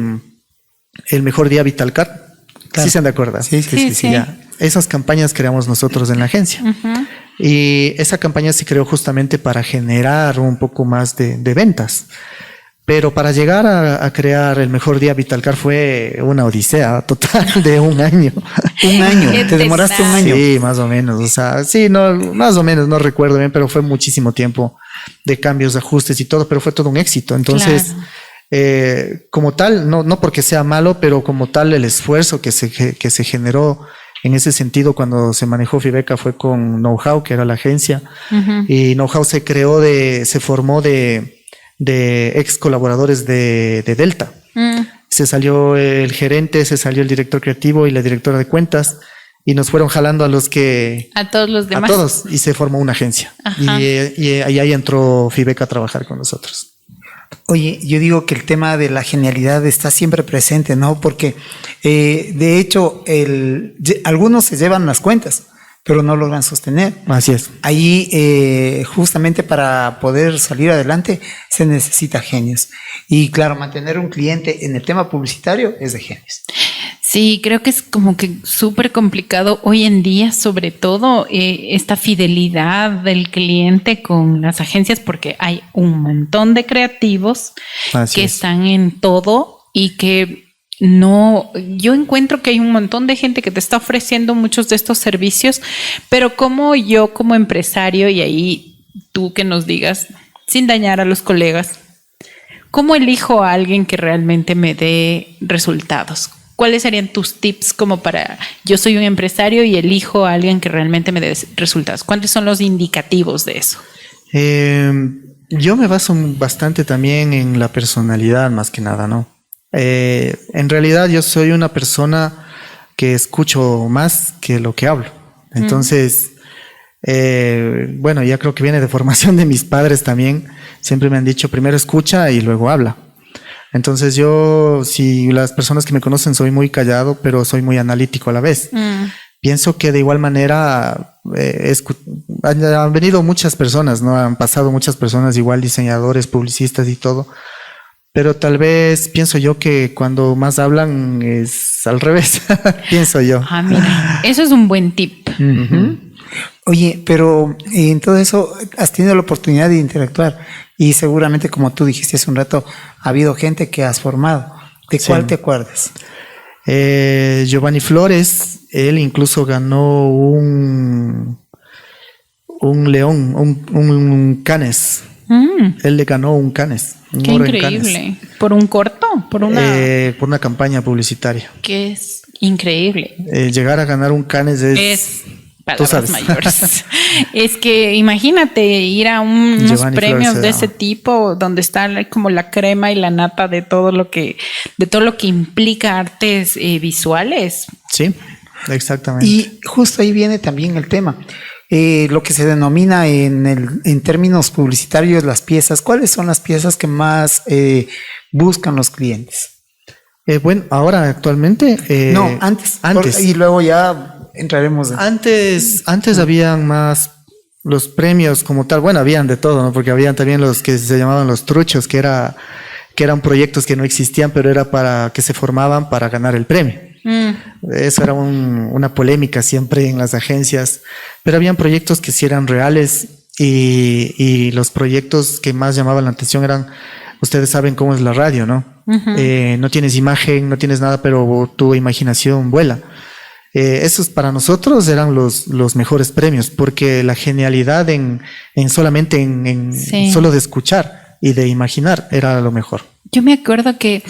El Mejor Día Vitalcar. Claro. ¿Sí se han de acordar? Sí. Ya. Esas campañas creamos nosotros en la agencia. Y esa campaña se creó justamente para generar un poco más de ventas. Pero para llegar a crear El Mejor Día Vitalcar fue una odisea total de un año. Un año, te demoraste un año. Sí, más o menos. O sea, sí, no, más o menos, no recuerdo bien, pero fue muchísimo tiempo de cambios, de ajustes y todo, pero fue todo un éxito. Entonces, claro. Como tal, no porque sea malo, pero como tal el esfuerzo que se generó en ese sentido cuando se manejó Fibeca fue con Know-How, que era la agencia, y Know-How se formó de ex colaboradores de Delta. Se salió el gerente, se salió el director creativo y la directora de cuentas y nos fueron jalando a todos los demás. A todos, y se formó una agencia. Y ahí entró Fibeca a trabajar con nosotros. Oye, yo digo que el tema de la genialidad está siempre presente, ¿no? Porque de hecho algunos se llevan las cuentas, pero no logran sostener. Así es. Ahí justamente para poder salir adelante se necesita genios. Y claro, mantener un cliente en el tema publicitario es de genios. Sí, creo que es como que súper complicado hoy en día, sobre todo esta fidelidad del cliente con las agencias, porque hay un montón de creativos que están en todo y que no, yo encuentro que hay un montón de gente que te está ofreciendo muchos de estos servicios, pero como yo como empresario, y ahí tú que nos digas, sin dañar a los colegas, ¿cómo elijo a alguien que realmente me dé resultados? ¿Cuáles serían tus tips como para, yo soy un empresario y elijo a alguien que realmente me dé resultados? ¿Cuáles son los indicativos de eso? Yo me baso bastante también en la personalidad más que nada, ¿no? En realidad yo soy una persona que escucho más que lo que hablo. Entonces, bueno, ya creo que viene de formación de mis padres también. Siempre me han dicho, primero escucha y luego habla. Entonces yo, si las personas que me conocen, soy muy callado, pero soy muy analítico a la vez. Pienso que de igual manera han venido muchas personas, ¿no? Han pasado muchas personas, igual diseñadores, publicistas y todo. Pero tal vez pienso yo que cuando más hablan es al revés, pienso yo. Mira, eso es un buen tip. Oye, pero en todo eso has tenido la oportunidad de interactuar y seguramente, como tú dijiste hace un rato, ha habido gente que has formado. ¿De cuál te acuerdas? Giovanni Flores, él incluso ganó un león, un canes. Él le ganó un canes. Qué increíble. ¿Por un corto? Por una campaña publicitaria. Que es increíble. Llegar a ganar un canes es palabras mayores. Es que imagínate ir a unos Giovanni premios Flores, de ese tipo donde está como la crema y la nata de todo lo que implica artes visuales. Sí, exactamente. Y justo ahí viene también el tema. Lo que se denomina en términos publicitarios las piezas. ¿Cuáles son las piezas que más buscan los clientes? Bueno, ahora actualmente... no, antes. Y luego ya entraremos. Antes habían más los premios como tal. Bueno, habían de todo, ¿no? Porque habían también los que se llamaban los truchos, que eran proyectos que no existían, pero era para que se formaban para ganar el premio. Eso era una polémica siempre en las agencias, pero habían proyectos que sí eran reales y los proyectos que más llamaban la atención eran, ustedes saben cómo es la radio, ¿no? No tienes imagen, no tienes nada, pero tu imaginación vuela. Esos para nosotros eran los mejores premios, porque la genialidad en solamente solo de escuchar y de imaginar era lo mejor. Yo me acuerdo que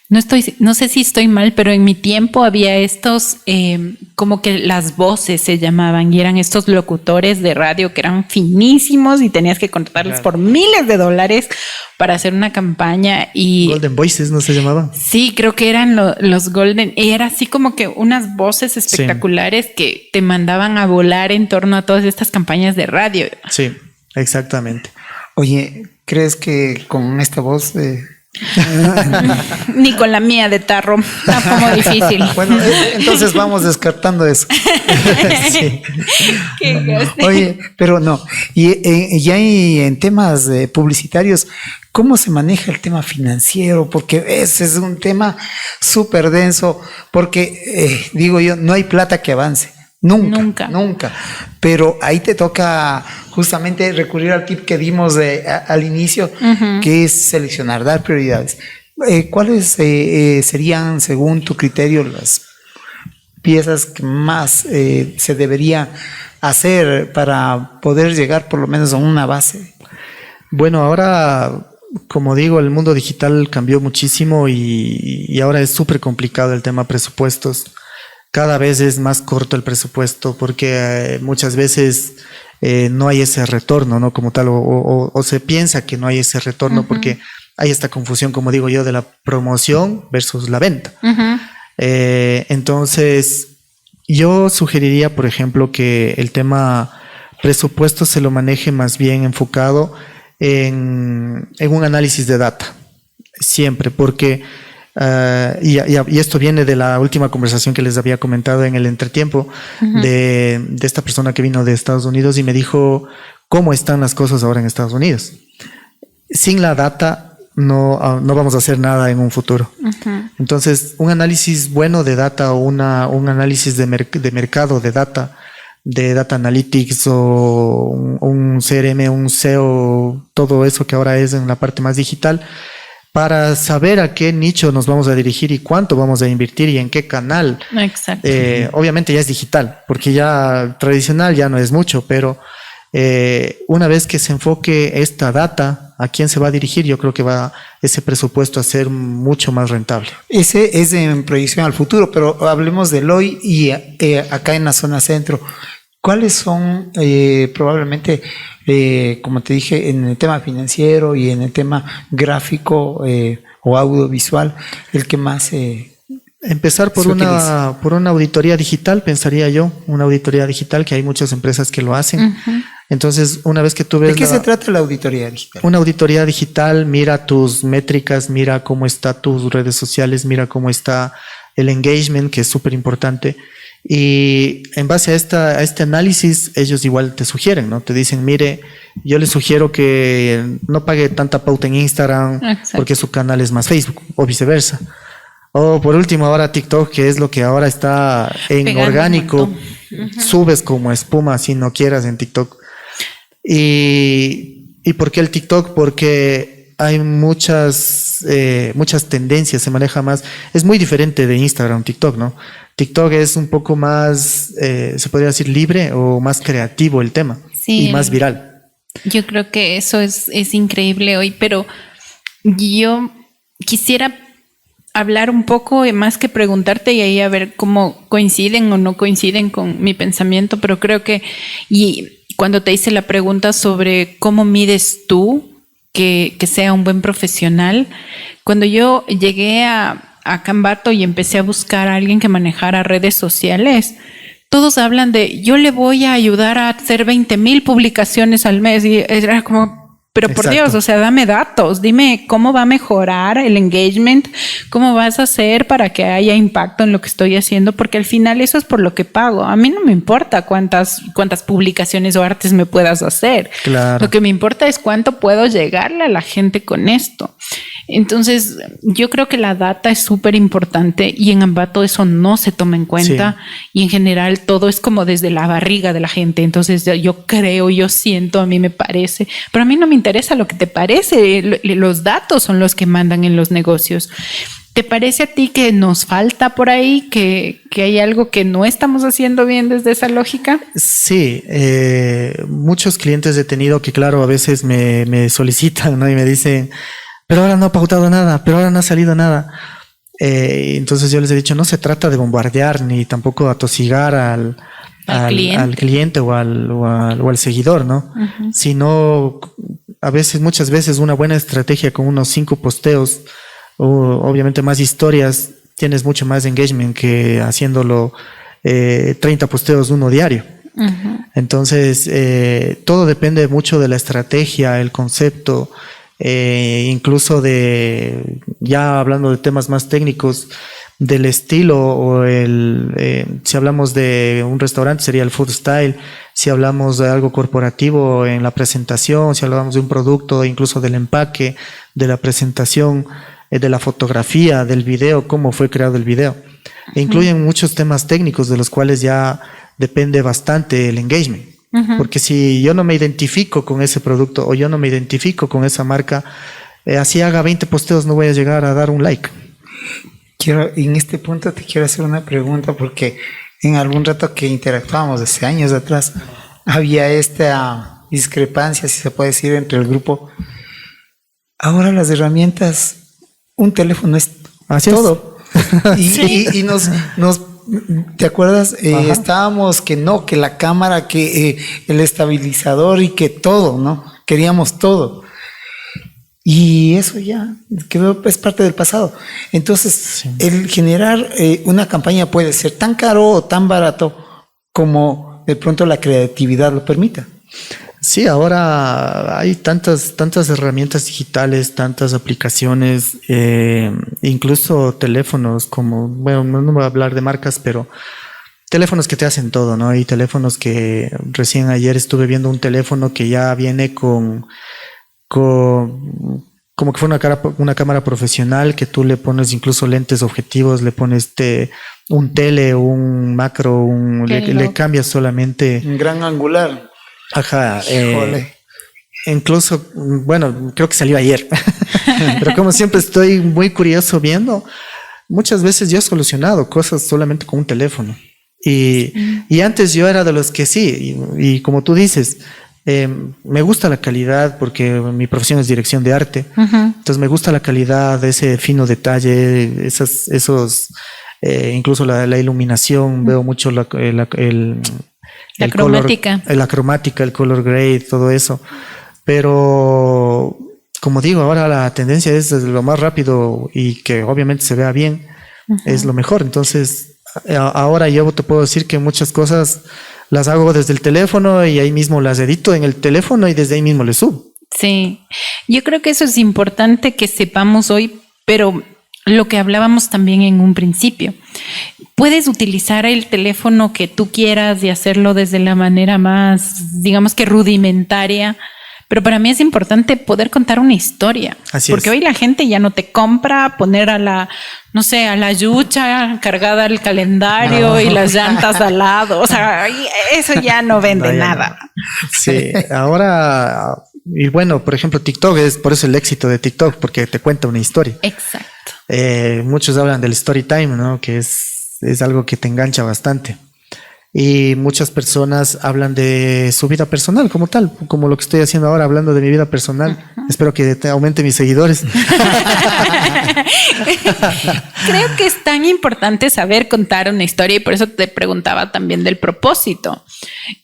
no sé si estoy mal, pero en mi tiempo había estos, como que las voces se llamaban, y eran estos locutores de radio que eran finísimos y tenías que contratarlos por miles de dólares para hacer una campaña. Y Golden Voices, ¿no se llamaban? Sí, creo que eran los Golden, y era así como que unas voces espectaculares que te mandaban a volar en torno a todas estas campañas de radio. Sí, exactamente. Oye, ¿crees que con esta voz... Ni con la mía de tarro, está como difícil. Bueno, entonces vamos descartando eso. Sí. Oye, pero no. Y ya en temas publicitarios, ¿cómo se maneja el tema financiero? Porque ese es un tema súper denso, porque digo yo, no hay plata que avance. Nunca. Pero ahí te toca justamente recurrir al tip que dimos al inicio, que es seleccionar, dar prioridades. ¿Cuáles serían, según tu criterio, las piezas que más se debería hacer para poder llegar por lo menos a una base? Bueno, ahora, como digo, el mundo digital cambió muchísimo y ahora es súper complicado el tema presupuestos. Cada vez es más corto el presupuesto porque muchas veces no hay ese retorno, ¿no? Como tal, o se piensa que no hay ese retorno porque hay esta confusión, como digo yo, de la promoción versus la venta. Entonces, yo sugeriría, por ejemplo, que el tema presupuesto se lo maneje más bien enfocado en un análisis de data, siempre, porque... y esto viene de la última conversación que les había comentado en el entretiempo de esta persona que vino de Estados Unidos y me dijo cómo están las cosas ahora en Estados Unidos. Sin la data no vamos a hacer nada en un futuro. Entonces, un análisis bueno de data o un análisis de mercado de data analytics o un CRM, un SEO, todo eso que ahora es en la parte más digital, para saber a qué nicho nos vamos a dirigir y cuánto vamos a invertir y en qué canal. Exacto. Obviamente ya es digital, porque ya tradicional ya no es mucho, pero una vez que se enfoque esta data, a quién se va a dirigir, yo creo que va ese presupuesto a ser mucho más rentable. Ese es en proyección al futuro, pero hablemos del hoy y acá en la zona centro. ¿Cuáles son probablemente, como te dije, en el tema financiero y en el tema gráfico o audiovisual, el que más... Empezar por una auditoría digital, pensaría yo, una auditoría digital, que hay muchas empresas que lo hacen. Entonces, una vez que tú ves... ¿De qué se trata la auditoría digital? Una auditoría digital mira tus métricas, mira cómo están tus redes sociales, mira cómo está el engagement, que es súper importante. Y en base a este análisis, ellos igual te sugieren, ¿no? Te dicen, mire, yo les sugiero que no pague tanta pauta en Instagram. Exacto. Porque su canal es más Facebook, o viceversa. O por último, ahora TikTok, que es lo que ahora está en pegando orgánico. Subes como espuma si no quieras en TikTok. ¿Y por qué el TikTok? Porque hay muchas tendencias, se maneja más. Es muy diferente de Instagram, TikTok, ¿no? TikTok es un poco más, se podría decir, libre o más creativo el tema. Sí, y más viral. Yo creo que eso es increíble hoy, pero yo quisiera hablar un poco, más que preguntarte y ahí a ver cómo coinciden o no coinciden con mi pensamiento, pero creo que, y cuando te hice la pregunta sobre cómo mides tú que sea un buen profesional, cuando yo llegué a Cambato y empecé a buscar a alguien que manejara redes sociales, todos hablan de yo le voy a ayudar a hacer 20,000 publicaciones al mes y era como, pero por Exacto. Dios, o sea, dame datos, dime cómo va a mejorar el engagement, cómo vas a hacer para que haya impacto en lo que estoy haciendo, porque al final eso es por lo que pago. A mí no me importa cuántas publicaciones o artes me puedas hacer. Claro. Lo que me importa es cuánto puedo llegarle a la gente con esto. Entonces, yo creo que la data es súper importante y en Ambato eso no se toma en cuenta y en general todo es como desde la barriga de la gente. Entonces, yo creo, yo siento, a mí me parece, pero a mí no me interesa lo que te parece. Los datos son los que mandan en los negocios. ¿Te parece a ti que nos falta por ahí, que hay algo que no estamos haciendo bien desde esa lógica? Sí, muchos clientes he tenido que, claro, a veces me solicitan, ¿no? Y me dicen, pero ahora no ha pautado nada, pero ahora no ha salido nada. Entonces yo les he dicho, no se trata de bombardear ni tampoco atosigar al cliente o al seguidor, ¿no? Uh-huh. Sino muchas veces una buena estrategia con unos 5 posteos, obviamente más historias, tienes mucho más engagement que haciéndolo 30 posteos uno diario. Uh-huh. Entonces todo depende mucho de la estrategia, el concepto, incluso ya hablando de temas más técnicos, del estilo o si hablamos de un restaurante sería el food style, si hablamos de algo corporativo en la presentación, si hablamos de un producto, incluso del empaque, de la presentación, de la fotografía, del video, cómo fue creado el video. Uh-huh. Incluyen muchos temas técnicos de los cuales ya depende bastante el engagement. Uh-huh. Porque si yo no me identifico con ese producto o yo no me identifico con esa marca, así haga 20 posteos no voy a llegar a dar un like. En este punto te quiero hacer una pregunta porque en algún rato que interactuábamos hace años atrás había esta discrepancia, si se puede decir, entre el grupo. Ahora las herramientas, un teléfono es así todo. Y nos ¿te acuerdas? Estábamos que la cámara, que el estabilizador y que todo, ¿no? Queríamos todo. Y eso ya quedó, es parte del pasado. Entonces, el generar una campaña puede ser tan caro o tan barato como de pronto la creatividad lo permita. Sí, ahora hay tantas herramientas digitales, tantas aplicaciones, incluso teléfonos como, bueno, no voy a hablar de marcas, pero teléfonos que te hacen todo, ¿no? Hay teléfonos que recién ayer estuve viendo un teléfono que ya viene con como que fue una cámara profesional, que tú le pones incluso lentes objetivos, le pones un tele, un macro, le cambias solamente. Un gran angular. Ajá. Incluso, bueno, creo que salió ayer. Pero como siempre estoy muy curioso viendo, muchas veces yo he solucionado cosas solamente con un teléfono. Y antes yo era de los que sí, y como tú dices, me gusta la calidad porque mi profesión es dirección de arte. Uh-huh. Entonces me gusta la calidad, ese fino detalle, incluso la iluminación, veo mucho la cromática. La cromática, el color grade, todo eso. Pero como digo, ahora la tendencia es lo más rápido y que obviamente se vea bien, uh-huh, es lo mejor. Entonces ahora yo te puedo decir que muchas cosas las hago desde el teléfono y ahí mismo las edito en el teléfono y desde ahí mismo les subo. Sí, yo creo que eso es importante que sepamos hoy, pero lo que hablábamos también en un principio, puedes utilizar el teléfono que tú quieras y hacerlo desde la manera más, digamos que rudimentaria, pero para mí es importante poder contar una historia. Así porque es. hoy la gente ya no te compra poner a la, no sé, a la yucha cargada al calendario y las llantas al lado. O sea, eso ya no vende nada. Sí, ahora, y bueno, por ejemplo, TikTok es por eso el éxito de TikTok, porque te cuenta una historia. Exacto. Muchos hablan del story time, ¿no? Que es algo que te engancha bastante. Y muchas personas hablan de su vida personal como tal, como lo que estoy haciendo ahora, hablando de mi vida personal. Espero que aumente mis seguidores. Creo que es tan importante saber contar una historia y por eso te preguntaba también del propósito.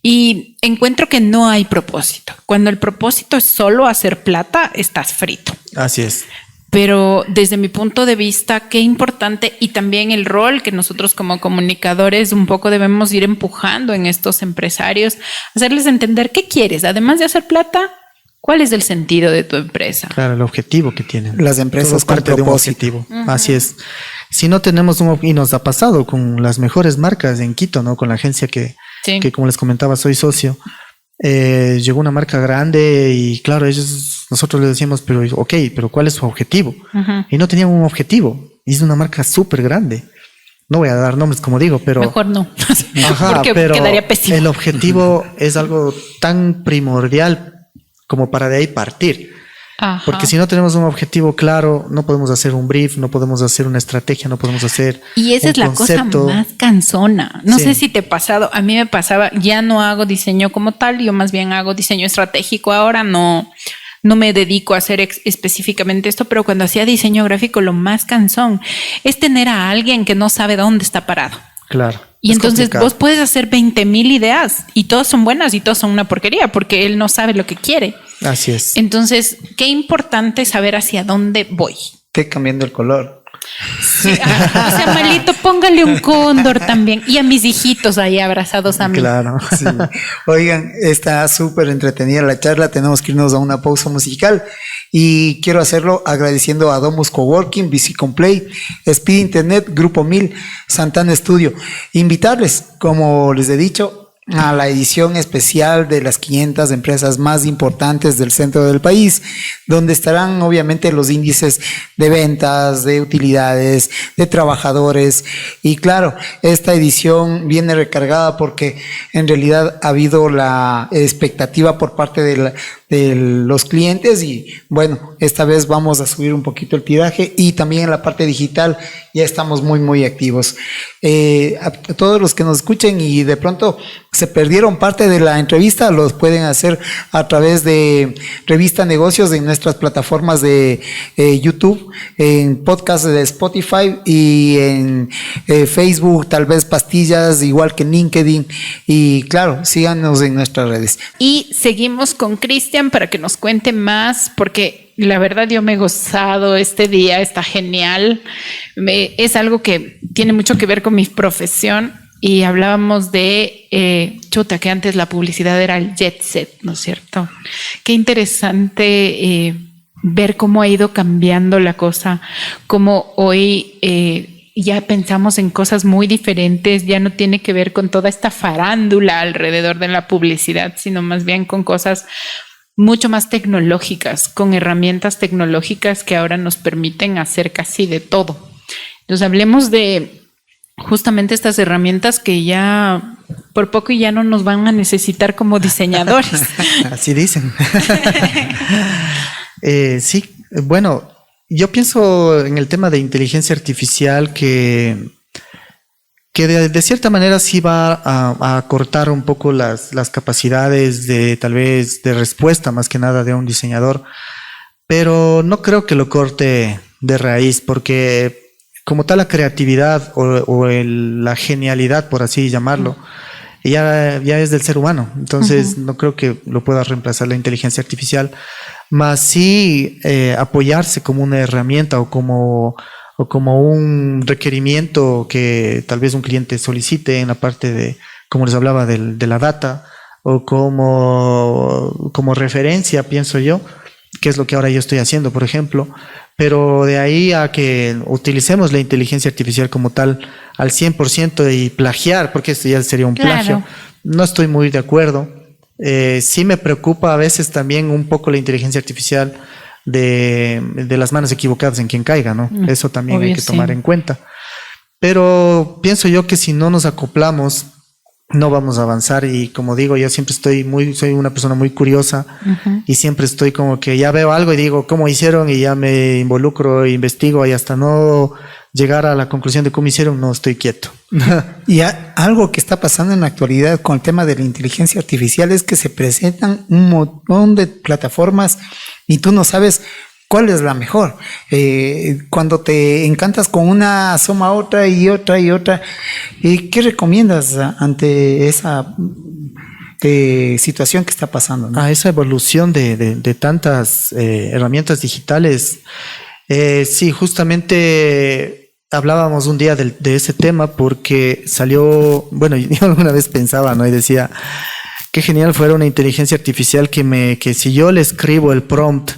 Y encuentro que no hay propósito. Cuando el propósito es solo hacer plata, estás frito. Así es. Pero desde mi punto de vista, qué importante y también el rol que nosotros como comunicadores un poco debemos ir empujando en estos empresarios, hacerles entender qué quieres, además de hacer plata, cuál es el sentido de tu empresa. Claro, el objetivo que tienen. Las empresas con parte de un propósito. objetivo. Así es. Si no tenemos y nos ha pasado con las mejores marcas en Quito, ¿no? Con la agencia que como les comentaba, soy socio. Llegó una marca grande y claro, nosotros les decíamos, pero ¿cuál es su objetivo? Y no tenían un objetivo. Y es una marca súper grande. No voy a dar nombres como digo, pero... Mejor no. Ajá, porque pero quedaría pésimo. el objetivo es algo tan primordial como para de ahí partir. Ajá. Porque si no tenemos un objetivo claro, no podemos hacer un brief, no podemos hacer una estrategia, no podemos hacer y esa un es la concepto. cosa más cansona. No Sí. sé si te ha pasado, a mí me pasaba, ya no hago diseño como tal, yo más bien hago diseño estratégico ahora, no me dedico a hacer específicamente esto, pero cuando hacía diseño gráfico lo más cansón es tener a alguien que no sabe dónde está parado. Claro. Y es entonces complicado. vos puedes hacer 20,000 ideas y todas son buenas y todas son una porquería porque él no sabe lo que quiere. Así es. Entonces, qué importante saber hacia dónde voy. Esté cambiando el color. Sí, o sea, Malito, póngale un cóndor también. Y a mis hijitos ahí abrazados a mí. Claro. Sí. Oigan, está súper entretenida la charla. Tenemos que irnos a una pausa musical. Y quiero hacerlo agradeciendo a Domus Coworking, Bicicomplay, Speed Internet, Grupo 1000, Santana Studio. Invitarles, como les he dicho, a la edición especial de las 500 empresas más importantes del centro del país, donde estarán obviamente los índices de ventas, de utilidades, de trabajadores. Y claro, esta edición viene recargada porque en realidad ha habido la expectativa por parte de los clientes y bueno, esta vez vamos a subir un poquito el tiraje y también en la parte digital ya estamos muy activos. A todos los que nos escuchen y de pronto se perdieron parte de la entrevista, los pueden hacer a través de Revista Negocios en nuestras plataformas de YouTube, en podcast de Spotify y en Facebook, tal vez Pastillas, igual que en LinkedIn. Y claro, síganos en nuestras redes. Y seguimos con Cristian para que nos cuente más, porque la verdad yo me he gozado este día, está genial. Es algo que tiene mucho que ver con mi profesión y hablábamos de, que antes la publicidad era el jet set, ¿no es cierto? Qué interesante ver cómo ha ido cambiando la cosa, cómo hoy ya pensamos en cosas muy diferentes, ya no tiene que ver con toda esta farándula alrededor de la publicidad, sino más bien con cosas mucho más tecnológicas, con herramientas tecnológicas que ahora nos permiten hacer casi de todo. Entonces hablemos de justamente estas herramientas que ya por poco ya no nos van a necesitar como diseñadores. Así dicen. Sí, bueno, yo pienso en el tema de inteligencia artificial que de cierta manera sí va a acortar un poco las capacidades de tal vez de respuesta más que nada de un diseñador, pero no creo que lo corte de raíz porque como tal la creatividad o la genialidad, por así llamarlo, ya es del ser humano, entonces no creo que lo pueda reemplazar la inteligencia artificial, más sí apoyarse como una herramienta o como un requerimiento que tal vez un cliente solicite en la parte de como les hablaba, de la data, o como referencia, pienso yo, que es lo que ahora yo estoy haciendo, por ejemplo. Pero de ahí a que utilicemos la inteligencia artificial como tal al 100% y plagiar, porque esto ya sería un plagio, no estoy muy de acuerdo. Sí me preocupa a veces también un poco la inteligencia artificial de las manos equivocadas en quien caiga, ¿no? Eso también hay que tomar en cuenta. Pero pienso yo que si no nos acoplamos, no vamos a avanzar. Y como digo, yo siempre soy una persona muy curiosa, y siempre estoy como que ya veo algo y digo, ¿cómo hicieron? Y ya me involucro, investigo, y hasta no llegar a la conclusión de cómo hicieron, no estoy quieto. Y algo que está pasando en la actualidad con el tema de la inteligencia artificial es que se presentan un montón de plataformas y tú no sabes cuál es la mejor. Cuando te encantas con una, asoma otra y otra y otra. ¿Qué recomiendas ante esa situación que está pasando, ¿no? Esa evolución de tantas herramientas digitales. Sí, justamente hablábamos un día de ese tema porque salió, bueno, yo alguna vez pensaba, ¿no? Y decía, qué genial fuera una inteligencia artificial que si yo le escribo el prompt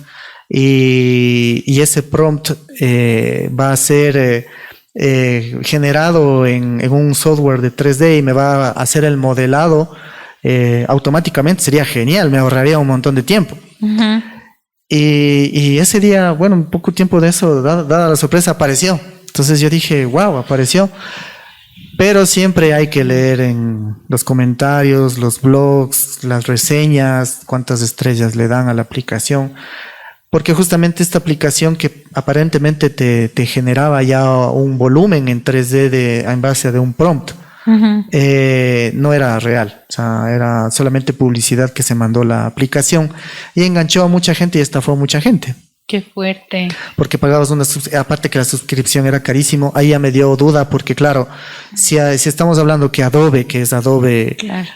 y ese prompt va a ser generado en un software de 3D y me va a hacer el modelado automáticamente, sería genial, me ahorraría un montón de tiempo. Y ese día, bueno, un poco tiempo de eso, dada la sorpresa, apareció. Entonces yo dije, wow, apareció. Pero siempre hay que leer en los comentarios, los blogs, las reseñas, cuántas estrellas le dan a la aplicación. Porque justamente esta aplicación que aparentemente te generaba ya un volumen en 3D en base de un prompt, no era real. O sea, era solamente publicidad que se mandó la aplicación y enganchó a mucha gente y estafó a mucha gente. Qué fuerte. Porque pagabas aparte que la suscripción era carísimo, ahí ya me dio duda porque claro, si estamos hablando que Adobe, claro,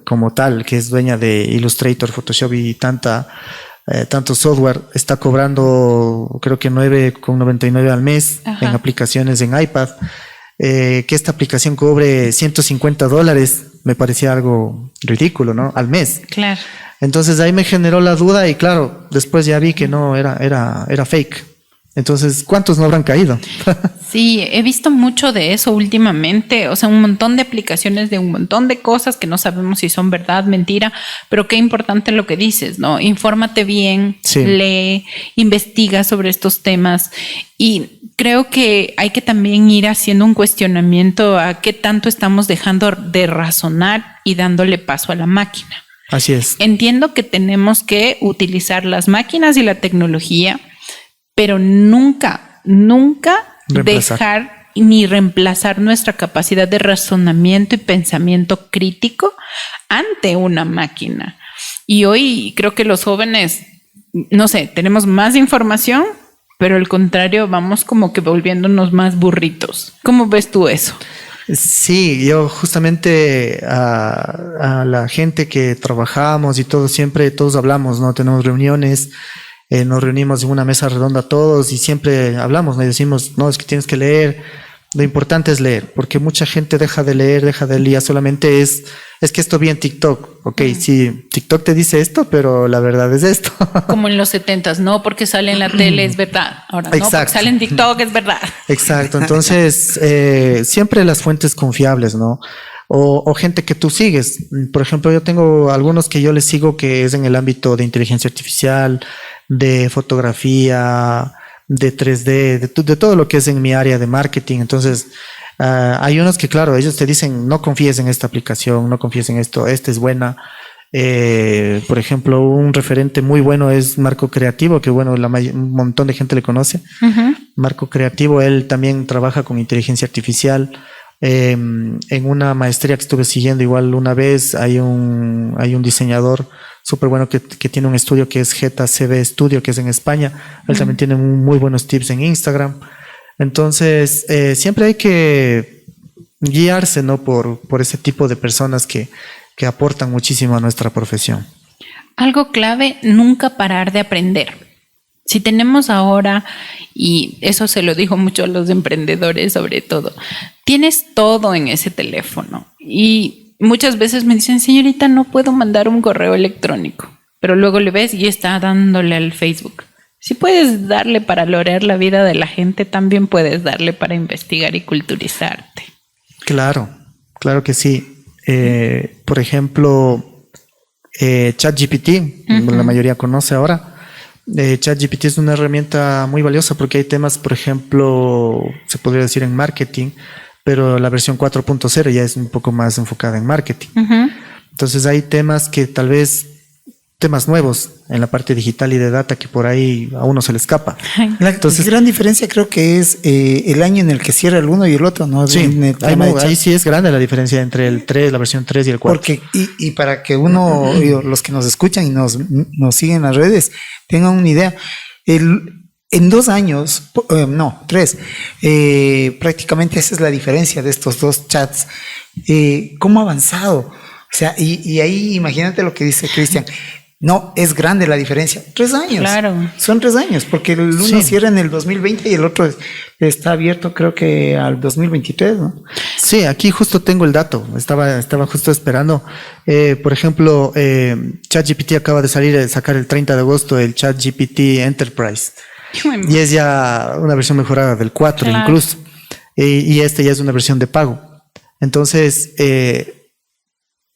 como tal, que es dueña de Illustrator, Photoshop y tanto software, está cobrando creo que 9,99 al mes en aplicaciones en iPad, que esta aplicación cobre $150 me parecía algo ridículo, ¿no? Al mes. Claro. Entonces ahí me generó la duda y claro, después ya vi que no, era fake. Entonces, ¿cuántos no habrán caído? Sí, he visto mucho de eso últimamente, o sea, un montón de aplicaciones de un montón de cosas que no sabemos si son verdad, mentira, pero qué importante lo que dices, ¿no? Infórmate bien, sí, lee, investiga sobre estos temas y creo que hay que también ir haciendo un cuestionamiento a qué tanto estamos dejando de razonar y dándole paso a la máquina. Así es. Entiendo que tenemos que utilizar las máquinas y la tecnología, pero nunca dejar ni reemplazar nuestra capacidad de razonamiento y pensamiento crítico ante una máquina. Y hoy creo que los jóvenes, no sé, tenemos más información, pero al contrario, vamos como que volviéndonos más burritos. ¿Cómo ves tú eso? Sí, yo justamente a la gente que trabajamos y todo, siempre todos hablamos, ¿no? Tenemos reuniones, nos reunimos en una mesa redonda todos y siempre hablamos, ¿no? Y decimos, no, es que tienes que leer, lo importante es leer, porque mucha gente deja de leer, ya solamente es que esto vi en TikTok, ok, sí, TikTok te dice esto, pero la verdad es esto. Como en los 70s, no porque sale en la tele es verdad, ahora no, porque sale en TikTok es verdad. Exacto, entonces siempre las fuentes confiables, ¿no? O gente que tú sigues. Por ejemplo, yo tengo algunos que yo les sigo que es en el ámbito de inteligencia artificial, de fotografía, de 3D, de todo lo que es en mi área de marketing. Entonces, hay unos que, claro, ellos te dicen, no confíes en esta aplicación, no confíes en esto, esta es buena. Por ejemplo, un referente muy bueno es Marco Creativo, que bueno, un montón de gente le conoce. Marco Creativo, él también trabaja con inteligencia artificial. En una maestría que estuve siguiendo igual una vez, hay un diseñador súper bueno que tiene un estudio que es GetaCB Studio, que es en España. Él también tiene muy buenos tips en Instagram. Entonces, siempre hay que guiarse, ¿no? por ese tipo de personas que aportan muchísimo a nuestra profesión. Algo clave, nunca parar de aprender. Si tenemos ahora, y eso se lo digo mucho a los emprendedores sobre todo, tienes todo en ese teléfono y muchas veces me dicen, señorita, no puedo mandar un correo electrónico, pero luego le ves y está dándole al Facebook. Si puedes darle para lograr la vida de la gente, también puedes darle para investigar y culturizarte. Claro, claro que sí. Por ejemplo, ChatGPT, la mayoría conoce ahora. ChatGPT es una herramienta muy valiosa porque hay temas, por ejemplo, se podría decir en marketing, pero la versión 4.0 ya es un poco más enfocada en marketing. Entonces hay temas que tal vez, temas nuevos en la parte digital y de data que por ahí a uno se le escapa. Entonces, gran diferencia creo que es el año en el que cierra el uno y el otro, ¿no? Sí, ahí sí es grande la diferencia entre el 3, la versión 3 y el 4. Porque, y para que uno, los que nos escuchan y nos siguen en las redes, tengan una idea, en 2 años, no, 3, prácticamente esa es la diferencia de estos dos chats. ¿Cómo ha avanzado? O sea, y ahí imagínate lo que dice Cristian. No, es grande la diferencia. 3 años. Claro. Son 3 años, porque el uno cierra en el 2020 y el otro está abierto creo que al 2023, ¿no? Sí, aquí justo tengo el dato. Estaba justo esperando. Por ejemplo, ChatGPT acaba de sacar el 30 de agosto el ChatGPT Enterprise. Y es ya una versión mejorada del 4 incluso. Y este ya es una versión de pago. Entonces,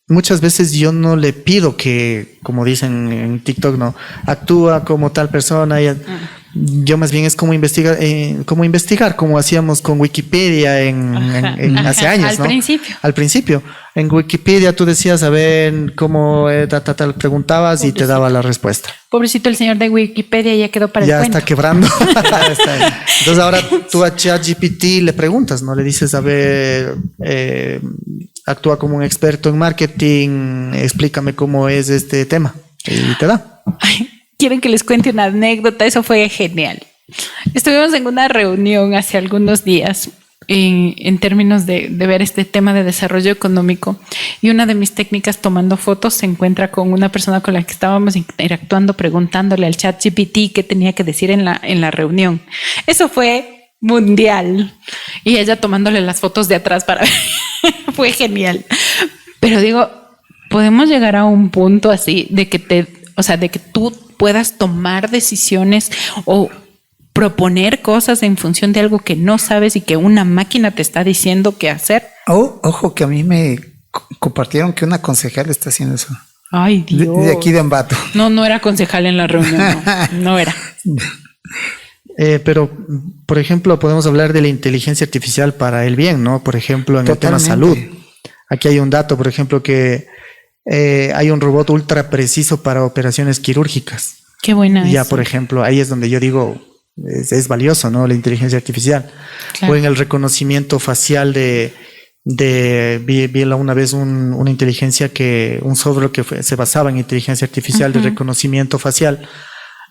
muchas veces yo no le pido que, como dicen en TikTok, no actúa como tal persona. Yo más bien es como investigar, como hacíamos con Wikipedia hace años, ¿no? Al principio. En Wikipedia tú decías, a ver, cómo tal, preguntabas y te daba la respuesta. Pobrecito el señor de Wikipedia, ya quedó para el cuento. Ya está quebrando. Entonces ahora tú a ChatGPT le preguntas, ¿no? Le dices, a ver, actúa como un experto en marketing, explícame cómo es este tema. Y te da. Ay, quieren que les cuente una anécdota, eso fue genial. Estuvimos en una reunión hace algunos días en términos de ver este tema de desarrollo económico, y una de mis técnicas tomando fotos se encuentra con una persona con la que estábamos interactuando, preguntándole al ChatGPT qué tenía que decir en la reunión. Eso fue mundial, y ella tomándole las fotos de atrás para ver. Fue genial. Pero digo, podemos llegar a un punto así de que de que tú puedas tomar decisiones o proponer cosas en función de algo que no sabes y que una máquina te está diciendo qué hacer. Ojo, que a mí me compartieron que una concejal está haciendo eso. Ay, Dios. De aquí de Ambato. No era concejal en la reunión, no era. Pero, por ejemplo, podemos hablar de la inteligencia artificial para el bien, ¿no? Por ejemplo, en el tema salud. Aquí hay un dato, por ejemplo, que hay un robot ultra preciso para operaciones quirúrgicas. Qué buena. Ya, por ejemplo, ahí es donde yo digo, es valioso, ¿no? La inteligencia artificial. Claro. O en el reconocimiento facial vi una vez una inteligencia un software que se basaba en inteligencia artificial de reconocimiento facial,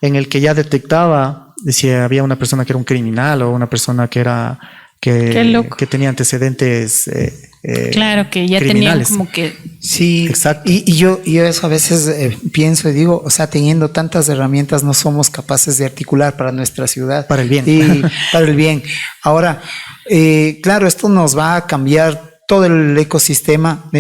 en el que ya detectaba si había una persona que era un criminal o una persona que tenía antecedentes claro, que ya criminales. Tenían como que... Sí, exacto. Y yo eso a veces pienso y digo, o sea, teniendo tantas herramientas no somos capaces de articular para nuestra ciudad. Para el bien. Y para el bien. Ahora, claro, esto nos va a cambiar todo el ecosistema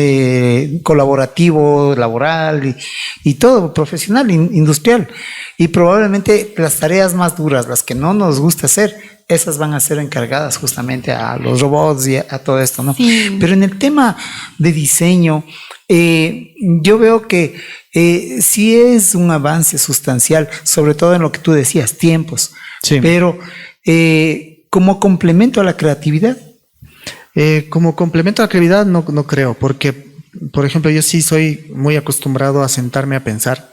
colaborativo, laboral y todo, profesional, industrial. Y probablemente las tareas más duras, las que no nos gusta hacer, esas van a ser encargadas justamente a los robots y a todo esto, ¿no? Sí. Pero en el tema de diseño, yo veo que sí es un avance sustancial, sobre todo en lo que tú decías, tiempos. Sí. Pero como complemento a la creatividad. Como complemento a la creatividad no creo, porque, por ejemplo, yo sí soy muy acostumbrado a sentarme a pensar.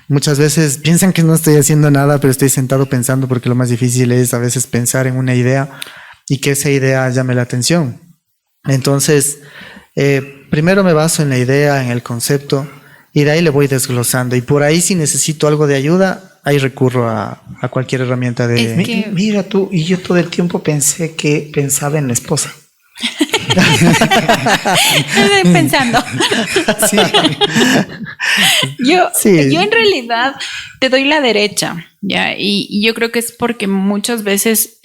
Muchas veces piensan que no estoy haciendo nada, pero estoy sentado pensando, porque lo más difícil es a veces pensar en una idea y que esa idea llame la atención. Entonces, primero me baso en la idea, en el concepto, y de ahí le voy desglosando. Y por ahí, si necesito algo de ayuda, ahí recurro a cualquier herramienta de... Mira tú, y yo todo el tiempo pensaba en la esposa. Pensando. Sí. Yo en realidad te doy la derecha, ¿ya? Y yo creo que es porque muchas veces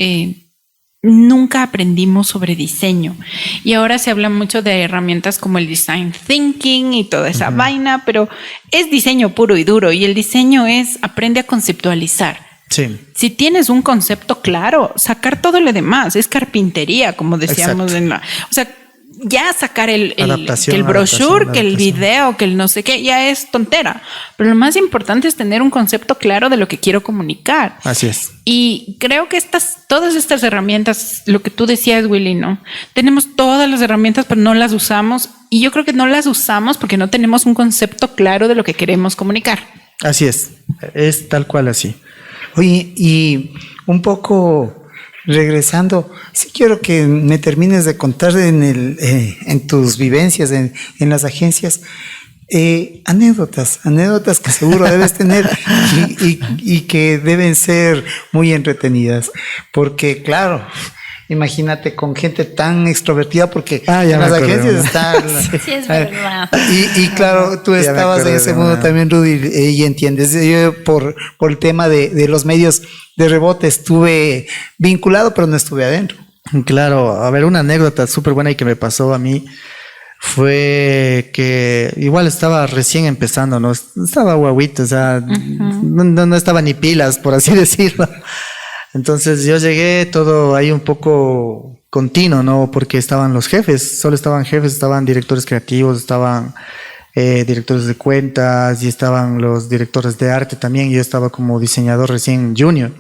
nunca aprendimos sobre diseño. Y ahora se habla mucho de herramientas como el design thinking y toda esa vaina, pero es diseño puro y duro. Y el diseño es aprende a conceptualizar. Sí. Si tienes un concepto claro, sacar todo lo demás. Es carpintería, como decíamos. O sea, ya sacar el brochure, que el video, que el no sé qué, ya es tontera. Pero lo más importante es tener un concepto claro de lo que quiero comunicar. Así es. Y creo que todas estas herramientas, lo que tú decías, Willy, ¿no? Tenemos todas las herramientas, pero no las usamos. Y yo creo que no las usamos porque no tenemos un concepto claro de lo que queremos comunicar. Así es tal cual así. Oye, y un poco regresando, sí quiero que me termines de contar en tus vivencias en las agencias, anécdotas que seguro debes tener y que deben ser muy entretenidas, porque claro, imagínate con gente tan extrovertida, porque en las agencias están... Sí, es verdad. Y claro, tú estabas en ese mundo también, Rudy, y entiendes. Yo por el tema de los medios de rebote estuve vinculado, pero no estuve adentro. Claro, a ver, una anécdota súper buena y que me pasó a mí fue que igual estaba recién empezando, ¿no? Estaba guaguito, o sea, no estaba ni pilas, por así decirlo. Entonces yo llegué todo ahí un poco continuo, ¿no? Porque estaban los jefes, solo estaban jefes, estaban directores creativos, estaban directores de cuentas y estaban los directores de arte también. Yo estaba como diseñador recién junior.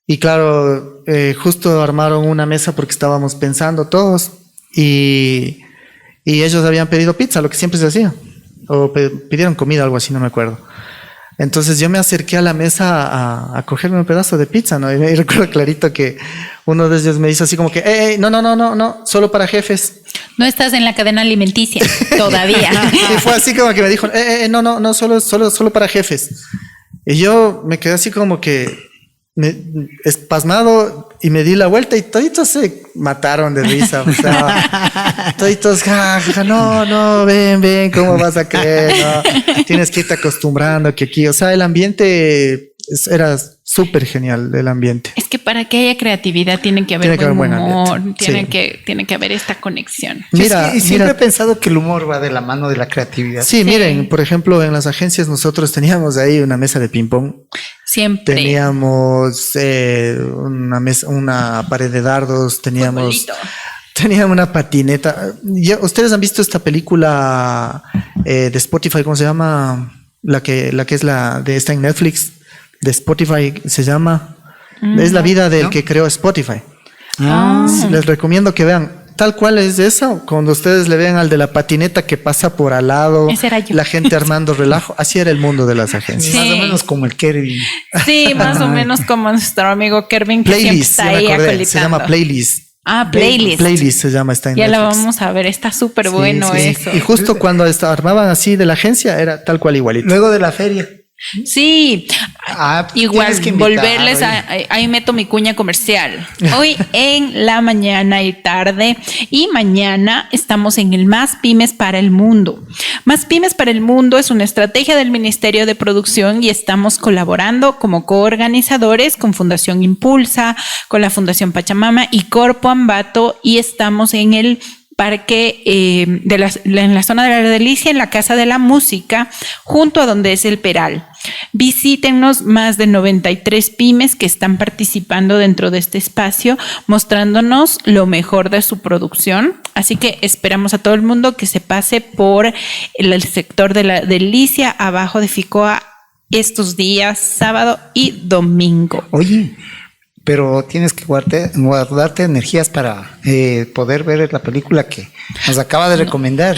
Y claro, justo armaron una mesa porque estábamos pensando todos y ellos habían pedido pizza, lo que siempre se hacía. O pidieron comida, algo así, no me acuerdo. Entonces yo me acerqué a la mesa a cogerme un pedazo de pizza, ¿no? Y recuerdo clarito que uno de ellos me hizo así como que, no, solo para jefes. No estás en la cadena alimenticia todavía. Y fue así como que me dijo, no, solo para jefes. Y yo me quedé así como que espasmado y me di la vuelta y toditos se mataron de risa. O sea, toditos, no, ven, ¿cómo vas a creer? No, tienes que irte acostumbrando que aquí, o sea, el ambiente era súper genial, el ambiente. Es que para que haya creatividad tiene que haber buen humor, tiene que haber esta conexión. Mira, siempre he pensado que el humor va de la mano de la creatividad. Sí, miren, por ejemplo, en las agencias nosotros teníamos ahí una mesa de ping pong. Siempre. Teníamos una pared de dardos, teníamos una patineta. ¿Ustedes han visto esta película de Spotify? ¿Cómo se llama? La que está en Netflix, de Spotify, se llama. Es la vida del que creó Spotify. Les recomiendo que vean. Tal cual es eso, cuando ustedes le vean al de la patineta que pasa por al lado, la gente armando relajo, así era el mundo de las agencias. Sí. Más o menos como el Kervin. Sí, más o menos como nuestro amigo Kervin, que Playlist, siempre está ahí acolitando. Se llama Playlist. Playlist. Playlist se llama, está en Ya Netflix. la vamos a ver, está súper bueno eso. Y justo cuando armaban así de la agencia, era tal cual igualito. Luego de la feria. Sí, igual que volverles ahí meto mi cuña comercial. Hoy en la mañana y tarde y mañana estamos en el Más Pymes para el Mundo. Más Pymes para el Mundo es una estrategia del Ministerio de Producción y estamos colaborando como coorganizadores con Fundación Impulsa, con la Fundación Pachamama y Corpo Ambato, y estamos en el parque en la zona de la Delicia, en la Casa de la Música, junto a donde es el Peral. Visítennos, más de 93 pymes que están participando dentro de este espacio, mostrándonos lo mejor de su producción. Así que esperamos a todo el mundo que se pase por el sector de la Delicia, abajo de Ficoa, estos días, sábado y domingo. Oye, pero tienes que guardarte energías para poder ver la película que nos acaba de recomendar,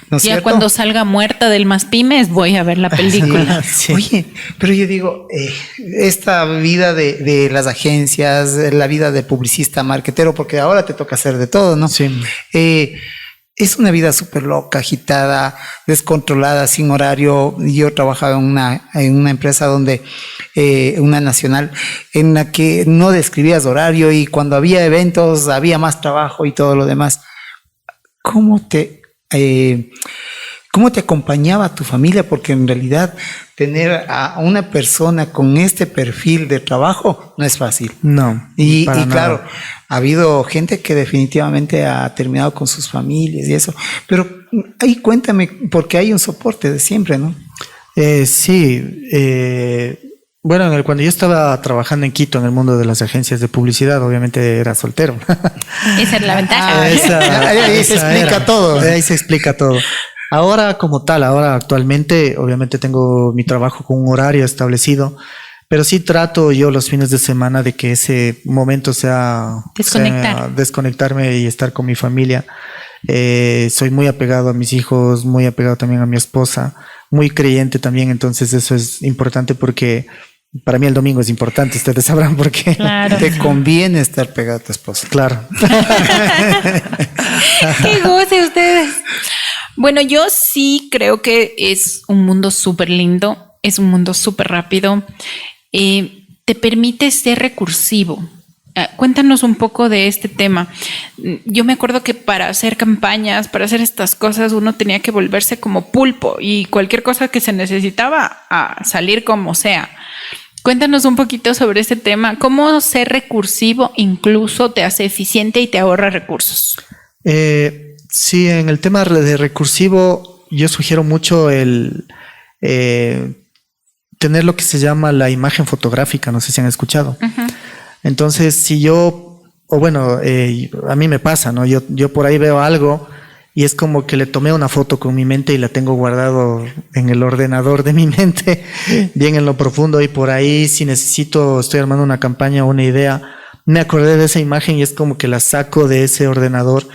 ¿no es ya cierto? Cuando salga muerta del Más Pymes voy a ver la película. Sí. Oye, pero yo digo, esta vida de las agencias, la vida de publicista, marketero, porque ahora te toca hacer de todo, ¿no? Sí. Es una vida súper loca, agitada, descontrolada, sin horario. Yo trabajaba en una empresa donde, una nacional, en la que no describías horario y cuando había eventos había más trabajo y todo lo demás. ¿Cómo ¿Cómo te acompañaba tu familia? Porque en realidad tener a una persona con este perfil de trabajo no es fácil. No. Y para claro, nada. ha habido gente que definitivamente ha terminado con sus familias y eso. Pero ahí cuéntame, porque hay un soporte de siempre, ¿no? Sí. Bueno, cuando yo estaba trabajando en Quito en el mundo de las agencias de publicidad, obviamente era soltero. Esa es la ventaja. Ahí se explica todo. Ahí se explica todo. Ahora como tal, ahora actualmente, obviamente tengo mi trabajo con un horario establecido, pero sí trato yo los fines de semana de que ese momento sea desconectarme y estar con mi familia. Soy muy apegado a mis hijos, muy apegado también a mi esposa, muy creyente también, entonces eso es importante porque para mí el domingo es importante, ustedes sabrán por qué. Claro. Te conviene estar pegado a tu esposa. Claro. ¡Qué goce ustedes! Bueno, yo sí creo que es un mundo súper lindo, es un mundo súper rápido, te permite ser recursivo. Cuéntanos un poco de este tema. Yo me acuerdo que para hacer campañas, para hacer estas cosas, uno tenía que volverse como pulpo y cualquier cosa que se necesitaba a salir como sea. Cuéntanos un poquito sobre este tema. ¿Cómo ser recursivo incluso te hace eficiente y te ahorra recursos? Sí, en el tema de recursivo, yo sugiero mucho el tener lo que se llama la imagen fotográfica, no sé si han escuchado. Uh-huh. Entonces, si yo, o bueno, a mí me pasa, ¿no? Yo por ahí veo algo y es como que le tomé una foto con mi mente y la tengo guardado en el ordenador de mi mente, bien en lo profundo, y por ahí si necesito, estoy armando una campaña o una idea, me acordé de esa imagen y es como que la saco de ese ordenador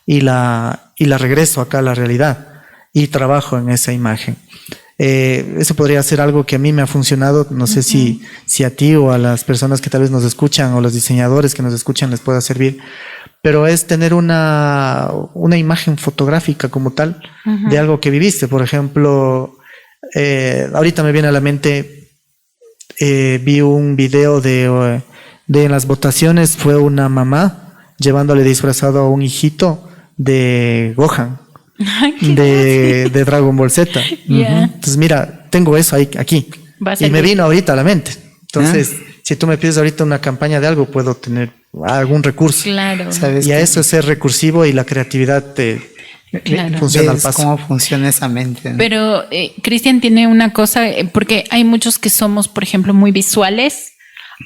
y la regreso acá a la realidad y trabajo en esa imagen. Eso podría ser algo que a mí me ha funcionado. No sé si a ti o a las personas que tal vez nos escuchan o los diseñadores que nos escuchan les pueda servir, pero es tener una imagen fotográfica como tal de algo que viviste. Por ejemplo, ahorita me viene a la mente, vi un video de en las votaciones, fue una mamá llevándole disfrazado a un hijito de Gohan. De Dragon Ball Z. Yeah. Entonces, mira, tengo eso aquí. Y me vino ahorita a la mente. Entonces, si tú me pides ahorita una campaña de algo, puedo tener algún recurso. Claro. ¿Sabes? Y a eso es ser recursivo y la creatividad funciona al paso. ¿Cómo funciona esa mente? ¿No? Pero Cristian tiene una cosa, porque hay muchos que somos, por ejemplo, muy visuales.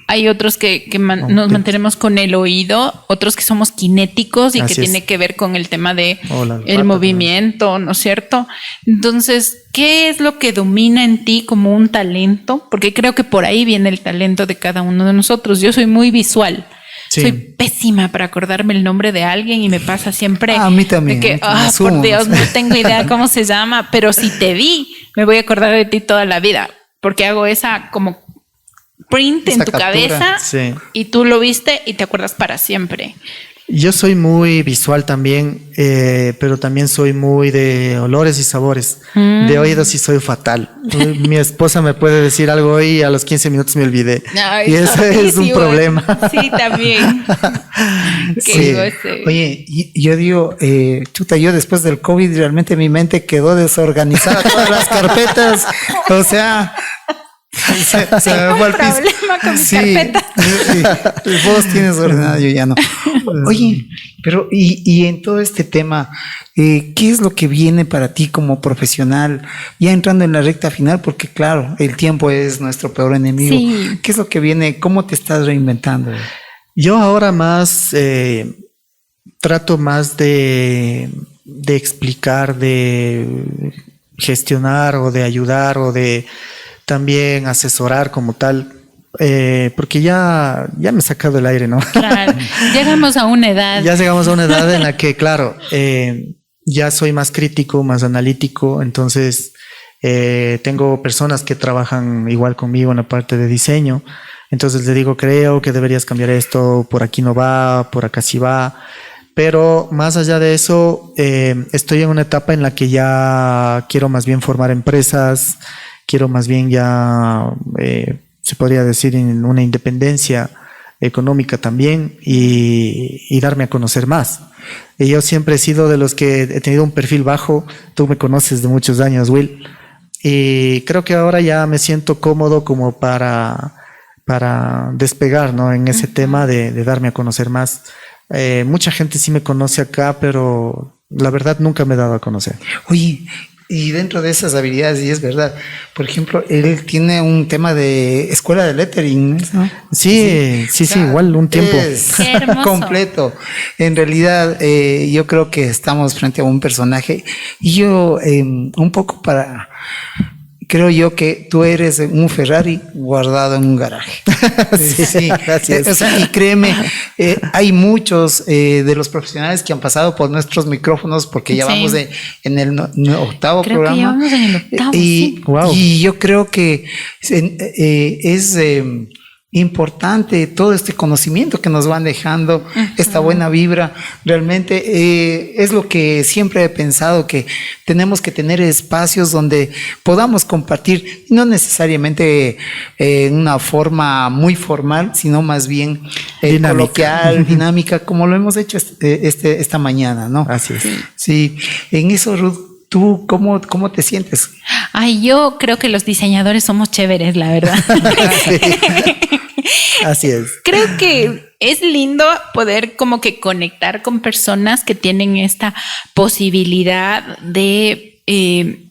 Hay otros que nos mantenemos con el oído, otros que somos cinéticos y que tiene que ver con el tema de el movimiento, ¿no es cierto? Entonces, ¿qué es lo que domina en ti como un talento? Porque creo que por ahí viene el talento de cada uno de nosotros. Yo soy muy visual. Sí. Soy pésima para acordarme el nombre de alguien y me pasa siempre. A mí también. De que, por Dios, no tengo idea cómo se llama, pero si te vi, me voy a acordar de ti toda la vida, porque hago esa como print en tu cabeza y tú lo viste y te acuerdas para siempre. Yo soy muy visual también, pero también soy muy de olores y sabores. De oídos sí soy fatal. Mi esposa me puede decir algo hoy y a los 15 minutos me olvidé. Ay, y eso es un problema. Sí, también. Sí. Oye, yo digo, chuta, yo después del COVID realmente mi mente quedó desorganizada, todas las carpetas, o sea... Se me fue al piso. Problema con mi carpeta. Sí. Vos tienes ordenado, yo ya no. Oye, pero y en todo este tema, ¿qué es lo que viene para ti como profesional? Ya entrando en la recta final, porque claro, el tiempo es nuestro peor enemigo. Sí. ¿Qué es lo que viene? ¿Cómo te estás reinventando? Yo ahora más trato más de explicar, de gestionar o de ayudar o de también asesorar como tal, porque ya me he sacado el aire, ¿no? Claro, llegamos a una edad. Ya llegamos a una edad en la que, claro, ya soy más crítico, más analítico, entonces tengo personas que trabajan igual conmigo en la parte de diseño, entonces le digo, creo que deberías cambiar esto, por aquí no va, por acá sí va. Pero más allá de eso, estoy en una etapa en la que ya quiero más bien formar empresas, quiero más bien ya, se podría decir, en una independencia económica también y darme a conocer más. Y yo siempre he sido de los que he tenido un perfil bajo. Tú me conoces de muchos años, Will. Y creo que ahora ya me siento cómodo como para despegar, ¿no? En ese tema de darme a conocer más. Mucha gente sí me conoce acá, pero la verdad nunca me he dado a conocer. Oye, y dentro de esas habilidades, y es verdad, por ejemplo, él tiene un tema de escuela de lettering, ¿no? Sí, igual un tiempo. Es Qué hermoso. completo. En realidad, yo creo que estamos frente a un personaje y yo un poco creo yo que tú eres un Ferrari guardado en un garaje. Sí, gracias. O sea, y créeme, hay muchos de los profesionales que han pasado por nuestros micrófonos, porque ya vamos en el octavo Creo programa. que ya vamos en el octavo, sí. Wow. Y yo creo que es importante todo este conocimiento que nos van dejando, esta buena vibra. Realmente es lo que siempre he pensado, que tenemos que tener espacios donde podamos compartir, no necesariamente en una forma muy formal, sino más bien coloquial, dinámica, como lo hemos hecho esta mañana, ¿no? Así es. Sí, en eso, Ruth, ¿tú cómo te sientes? Ay, yo creo que los diseñadores somos chéveres, la verdad. Así es. Creo que es lindo poder como que conectar con personas que tienen esta posibilidad de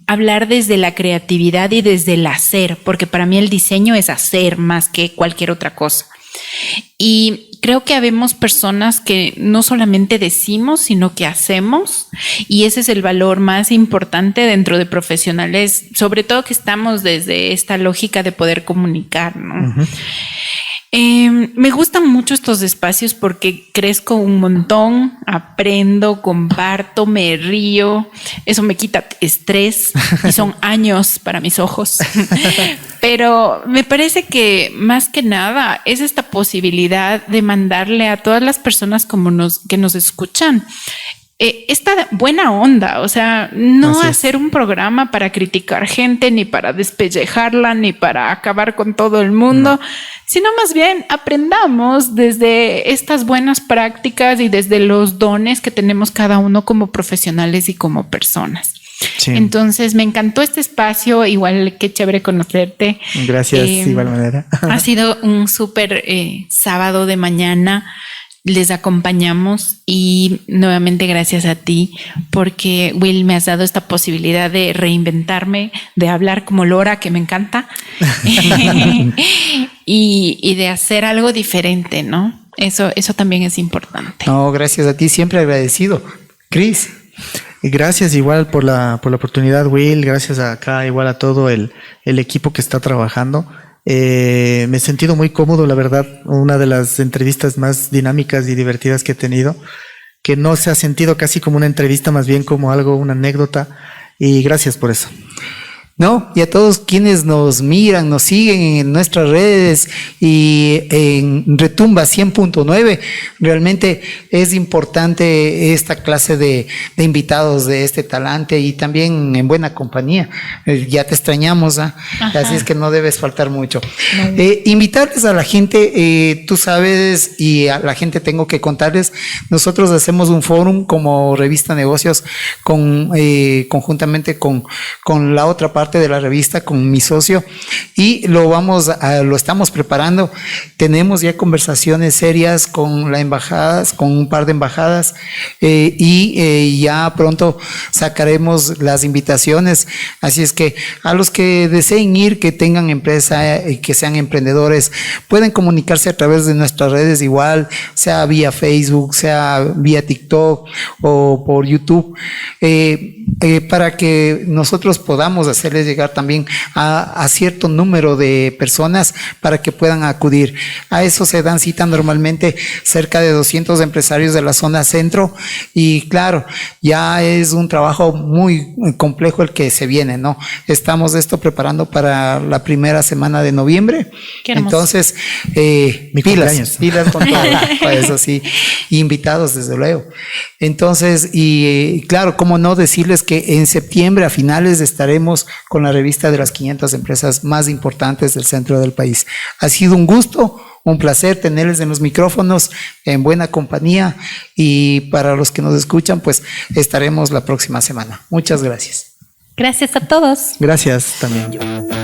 hablar desde la creatividad y desde el hacer, porque para mí el diseño es hacer más que cualquier otra cosa. Y creo que habemos personas que no solamente decimos, sino que hacemos, y ese es el valor más importante dentro de profesionales, sobre todo que estamos desde esta lógica de poder comunicar, ¿no? Uh-huh. Me gustan mucho estos espacios porque crezco un montón, aprendo, comparto, me río, eso me quita estrés y son años para mis ojos. Pero me parece que más que nada es esta posibilidad de mandarle a todas las personas que nos escuchan esta buena onda, o sea, no hacer un programa para criticar gente, ni para despellejarla, ni para acabar con todo el mundo, sino más bien aprendamos desde estas buenas prácticas y desde los dones que tenemos cada uno como profesionales y como personas. Sí. Entonces me encantó este espacio, igual qué chévere conocerte. Gracias, igual manera. Ha sido un súper sábado de mañana. Les acompañamos y nuevamente gracias a ti, porque Will, me has dado esta posibilidad de reinventarme, de hablar como Lora, que me encanta, y de hacer algo diferente, ¿no? Eso también es importante. No, gracias a ti, siempre agradecido. Cris. Gracias igual por la oportunidad, Will. Gracias acá igual a todo el equipo que está trabajando. Me he sentido muy cómodo, la verdad, una de las entrevistas más dinámicas y divertidas que he tenido, que no se ha sentido casi como una entrevista, más bien como algo, una anécdota, y gracias por eso. No, y a todos quienes nos miran, nos siguen en nuestras redes y en Retumba 100.9, realmente es importante esta clase de invitados de este talante y también en buena compañía. Ya te extrañamos, ¿eh? Así es que no debes faltar mucho. No. Invitarles a la gente, tú sabes, y a la gente tengo que contarles, nosotros hacemos un fórum como Revista Negocios conjuntamente con la otra parte de la revista, con mi socio, y lo estamos preparando. Tenemos ya conversaciones serias con las embajadas, con un par de embajadas, y ya pronto sacaremos las invitaciones. Así es que a los que deseen ir, que tengan empresa y que sean emprendedores, pueden comunicarse a través de nuestras redes, igual sea vía Facebook, sea vía TikTok o por YouTube, para que nosotros podamos hacerles llegar también a cierto número de personas para que puedan acudir. A eso se dan cita normalmente cerca de 200 empresarios de la zona centro, y claro, ya es un trabajo muy complejo el que se viene, ¿no? Estamos esto preparando para la primera semana de noviembre. Entonces, pilas con todo, eso sí, invitados desde luego. Entonces, y claro, cómo no decirles que en septiembre a finales estaremos con la revista de las 500 empresas más importantes del centro del país. Ha sido un gusto, Un placer tenerles en los micrófonos, en buena compañía, y para los que nos escuchan, pues estaremos la próxima semana. Muchas gracias. Gracias a todos. Gracias también yo.